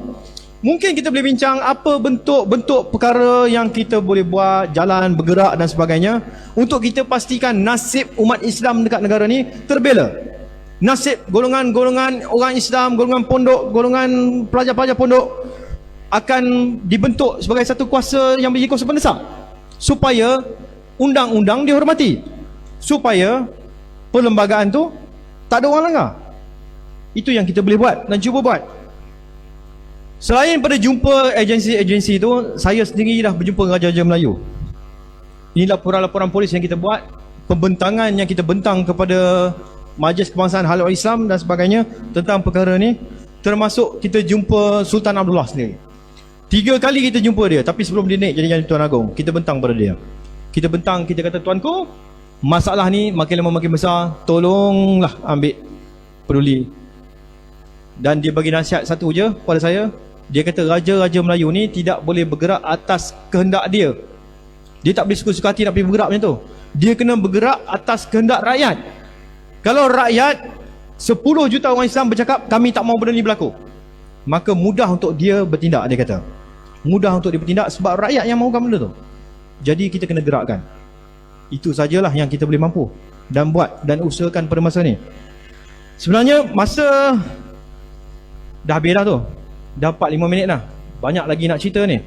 mungkin kita boleh bincang apa bentuk-bentuk perkara yang kita boleh buat, jalan, bergerak dan sebagainya, untuk kita pastikan nasib umat Islam dekat negara ni terbela. Nasib golongan-golongan orang Islam, golongan pondok, golongan pelajar-pelajar pondok akan dibentuk sebagai satu kuasa yang menjadi kuasa pendesak, supaya undang-undang dihormati, supaya perlembagaan tu tak ada orang langgar. Itu yang kita boleh buat dan cuba buat. Selain pada jumpa agensi-agensi tu, saya sendiri dah berjumpa dengan Raja-Raja Melayu. Ini laporan-laporan polis yang kita buat, pembentangan yang kita bentang kepada Majlis Kebangsaan Halal Islam dan sebagainya tentang perkara ni, termasuk kita jumpa Sultan Abdullah sendiri. 3 kali kita jumpa dia, tapi sebelum dia naik jadi Tuan Agong, kita bentang pada dia. Kita bentang, kita kata, tuanku, masalah ni makin lama makin besar, tolonglah ambil peduli. Dan dia bagi nasihat satu je pada saya. Dia kata Raja-Raja Melayu ni tidak boleh bergerak atas kehendak dia. Dia tak boleh suka-suka hati nak pergi bergerak macam tu. Dia kena bergerak atas kehendak rakyat. Kalau rakyat 10 juta orang Islam bercakap kami tak mau benda ni berlaku, maka mudah untuk dia bertindak. Dia kata mudah untuk dia bertindak sebab rakyat yang mahukan benda tu. Jadi kita kena gerakkan. Itu sajalah yang kita boleh mampu dan buat dan usahakan pada masa ni. Sebenarnya masa dah habis dah tu, dah 4-5 minit dah. Banyak lagi nak cerita ni.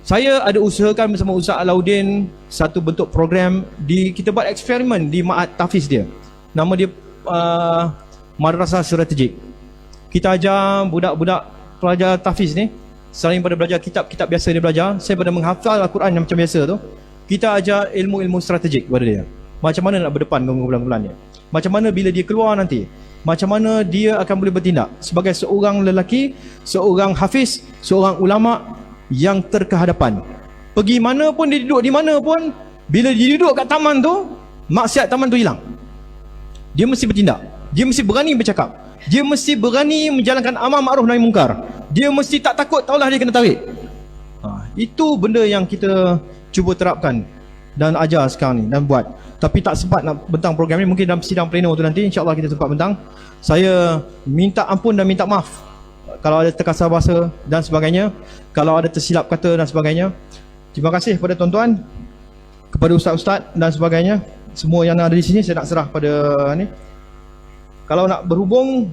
Saya ada usahakan bersama Ustaz Alauddin satu bentuk program kita buat eksperimen di Ma'had Tahfiz dia. Nama dia Madrasah Strategik. Kita ajar budak-budak pelajar tahfiz ni, selain pada belajar kitab-kitab biasa dia belajar, saya pada menghafal Al-Quran yang macam biasa tu, kita ajar ilmu-ilmu strategik kepada dia. Macam mana nak berdepan dengan kumpulan-kumpulan dia, macam mana bila dia keluar nanti, macam mana dia akan boleh bertindak sebagai seorang lelaki, seorang hafiz, seorang ulama yang terkehadapan. Pergi mana pun dia duduk di mana pun, bila dia duduk kat taman tu, maksiat taman tu hilang. Dia mesti bertindak, dia mesti berani bercakap, dia mesti berani menjalankan amar ma'ruf nahi mungkar, dia mesti tak takut taulah dia kena tarik. Itu benda yang kita cuba terapkan dan ajar sekarang ni dan buat. Tapi tak sempat nak bentang program ni, mungkin dalam sidang pleno tu nanti insya-Allah kita sempat bentang. Saya minta ampun dan minta maaf kalau ada terkasar bahasa dan sebagainya, kalau ada tersilap kata dan sebagainya. Terima kasih kepada tuan-tuan, kepada ustaz-ustaz dan sebagainya. Semua yang ada di sini saya nak serah pada ni. Kalau nak berhubung,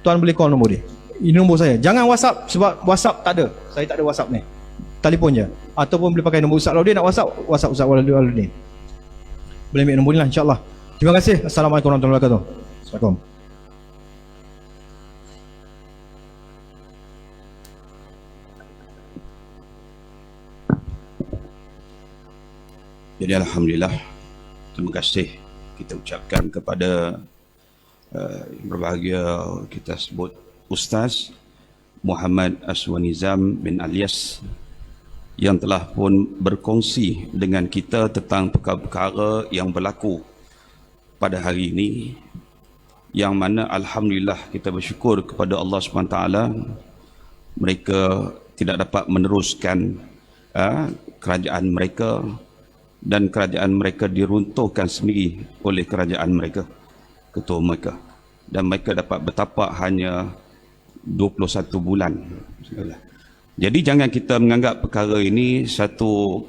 tuan boleh call nombor dia. Ini nombor saya. Jangan WhatsApp sebab WhatsApp tak ada. Saya tak ada WhatsApp ni. telefon je, ataupun boleh pakai nombor Ustaz Lauddin. Nak WhatsApp Ustaz Lauddin. Boleh ambil nombor ni lah, insya-Allah. Terima kasih. Assalamualaikum warahmatullahi wabarakatuh. Assalamualaikum. Jadi alhamdulillah, terima kasih kita ucapkan kepada yang berbahagia kita sebut Ustaz Muhammad Aswanizam bin Alias yang telah pun berkongsi dengan kita tentang perkara-perkara yang berlaku pada hari ini, yang mana alhamdulillah kita bersyukur kepada Allah SWT, mereka tidak dapat meneruskan kerajaan mereka, dan kerajaan mereka diruntuhkan sendiri oleh kerajaan mereka, ketua mereka, dan mereka dapat bertapak hanya 21 bulan. Jadi jangan kita menganggap perkara ini satu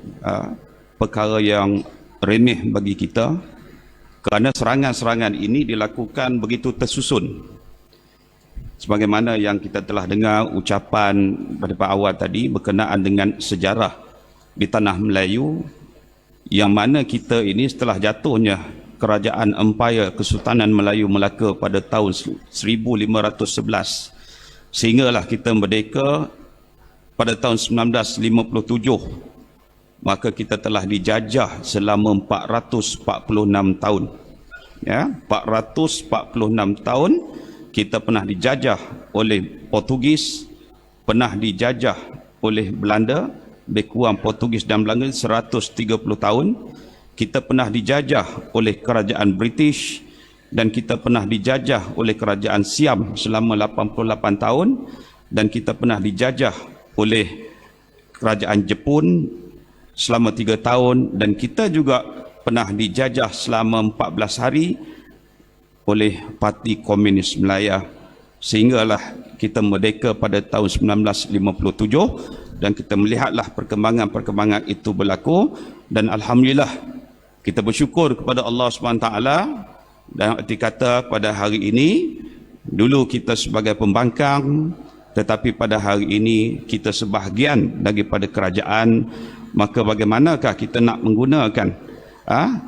perkara yang remeh bagi kita, kerana serangan-serangan ini dilakukan begitu tersusun. Sebagaimana yang kita telah dengar ucapan pada awal tadi berkenaan dengan sejarah di tanah Melayu, yang mana kita ini setelah jatuhnya kerajaan Empayar Kesultanan Melayu Melaka pada tahun 1511, sehinggalah kita merdeka pada tahun 1957, maka kita telah dijajah selama 446 tahun. Ya, 446 tahun kita pernah dijajah oleh Portugis, pernah dijajah oleh Belanda, lebih kurang Portugis dan Belanda 130 tahun. Kita pernah dijajah oleh kerajaan British, dan kita pernah dijajah oleh kerajaan Siam selama 88 tahun, dan kita pernah dijajah oleh kerajaan Jepun selama 3 tahun, dan kita juga pernah dijajah selama 14 hari oleh Parti Komunis Melaya, sehinggalah kita merdeka pada tahun 1957. Dan kita melihatlah perkembangan-perkembangan itu berlaku, dan alhamdulillah kita bersyukur kepada Allah SWT. Dan arti kata pada hari ini, dulu kita sebagai pembangkang, tetapi pada hari ini kita sebahagian daripada kerajaan. Maka bagaimanakah kita nak menggunakan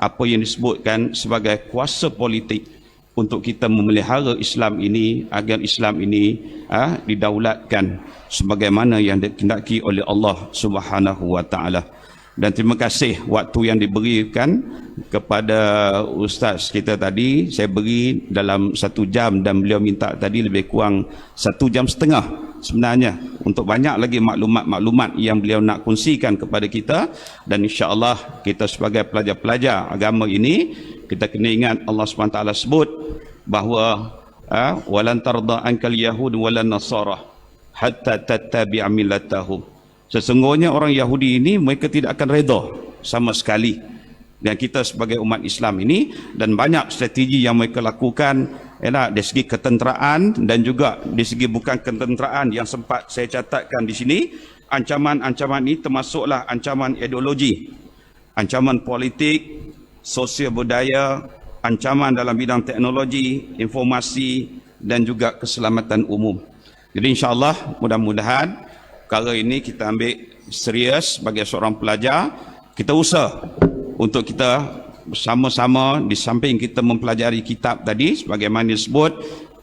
apa yang disebutkan sebagai kuasa politik untuk kita memelihara Islam ini, agar Islam ini didaulatkan sebagaimana yang dikehendaki oleh Allah Subhanahu wa taala. Dan terima kasih waktu yang diberikan kepada ustaz kita tadi. Saya beri dalam 1 jam, dan beliau minta tadi lebih kurang 1 jam setengah sebenarnya, untuk banyak lagi maklumat-maklumat yang beliau nak kongsikan kepada kita. Dan insya-Allah kita sebagai pelajar-pelajar agama ini, kita kena ingat Allah SWT sebut bahawa walan tarda ankal yahud walan nasara hatta tattabi'a millatahum. Sesungguhnya orang Yahudi ini mereka tidak akan redha sama sekali. Dan kita sebagai umat Islam ini, dan banyak strategi yang mereka lakukan ialah dari segi ketenteraan, dan juga dari segi bukan ketenteraan yang sempat saya catatkan di sini. Ancaman-ancaman ini termasuklah ancaman ideologi, ancaman politik, sosial budaya, ancaman dalam bidang teknologi, informasi, dan juga keselamatan umum. Jadi insya-Allah mudah-mudahan perkara ini kita ambil serius sebagai seorang pelajar. Kita usaha untuk kita bersama-sama, di samping kita mempelajari kitab tadi sebagaimana disebut,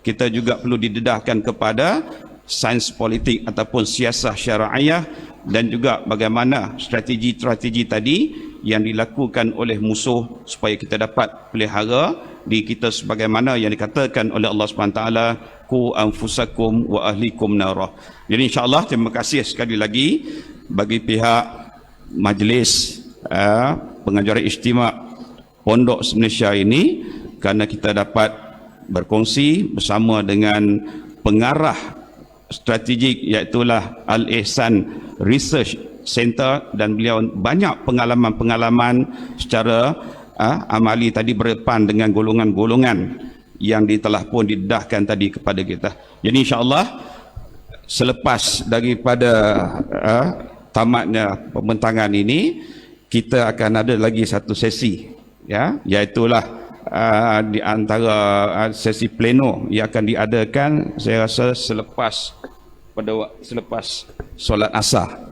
kita juga perlu didedahkan kepada sains politik ataupun siasah syara'iyah, dan juga bagaimana strategi-strategi tadi yang dilakukan oleh musuh supaya kita dapat pelihara di kita sebagaimana yang dikatakan oleh Allah SWT, ku anfusakum wa ahlikum narah. Jadi insya-Allah terima kasih sekali lagi bagi pihak majlis pengajaran istimewa Pondok Malaysia ini, kerana kita dapat berkongsi bersama dengan pengarah strategik, iaitulah Al-Ihsan Research Center, dan beliau banyak pengalaman-pengalaman secara amali tadi berdepan dengan golongan-golongan yang telah pun didedahkan tadi kepada kita. Jadi insya-Allah selepas daripada tamatnya pembentangan ini, kita akan ada lagi satu sesi, ya, iaitulah di antara sesi pleno yang akan diadakan, saya rasa selepas solat asar.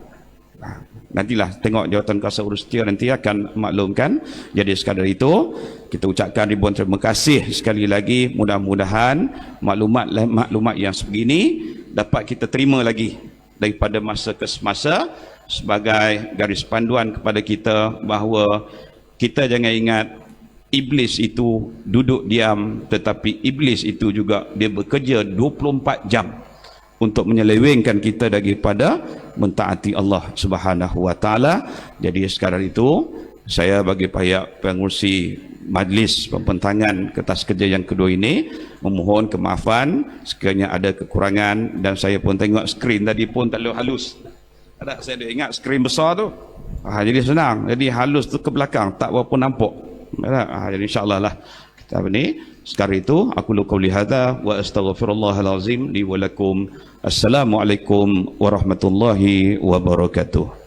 Nantilah tengok jawatan kuasa urustia nanti akan maklumkan. Jadi sekadar itu kita ucapkan ribuan terima kasih sekali lagi. Mudah-mudahan maklumat yang sebegini dapat kita terima lagi daripada masa ke semasa sebagai garis panduan kepada kita bahawa kita jangan ingat iblis itu duduk diam, tetapi iblis itu juga dia bekerja 24 jam untuk menyelewengkan kita daripada mentaati Allah Subhanahu wa taala. Jadi sekarang itu saya bagi pihak pengurusi majlis pembentangan kertas kerja yang kedua ini memohon kemaafan sekiranya ada kekurangan, dan saya pun tengok skrin tadi pun tak lalu halus. Ada saya ingat skrin besar tu. Jadi senang. Jadi halus tu ke belakang tak berapa nampak. Jadi insya-Allah lah kita ni. Sekarang itu aku qauli hadza wa astaghfirullahal azim li wa lakum. Assalamualaikum warahmatullahi wabarakatuh.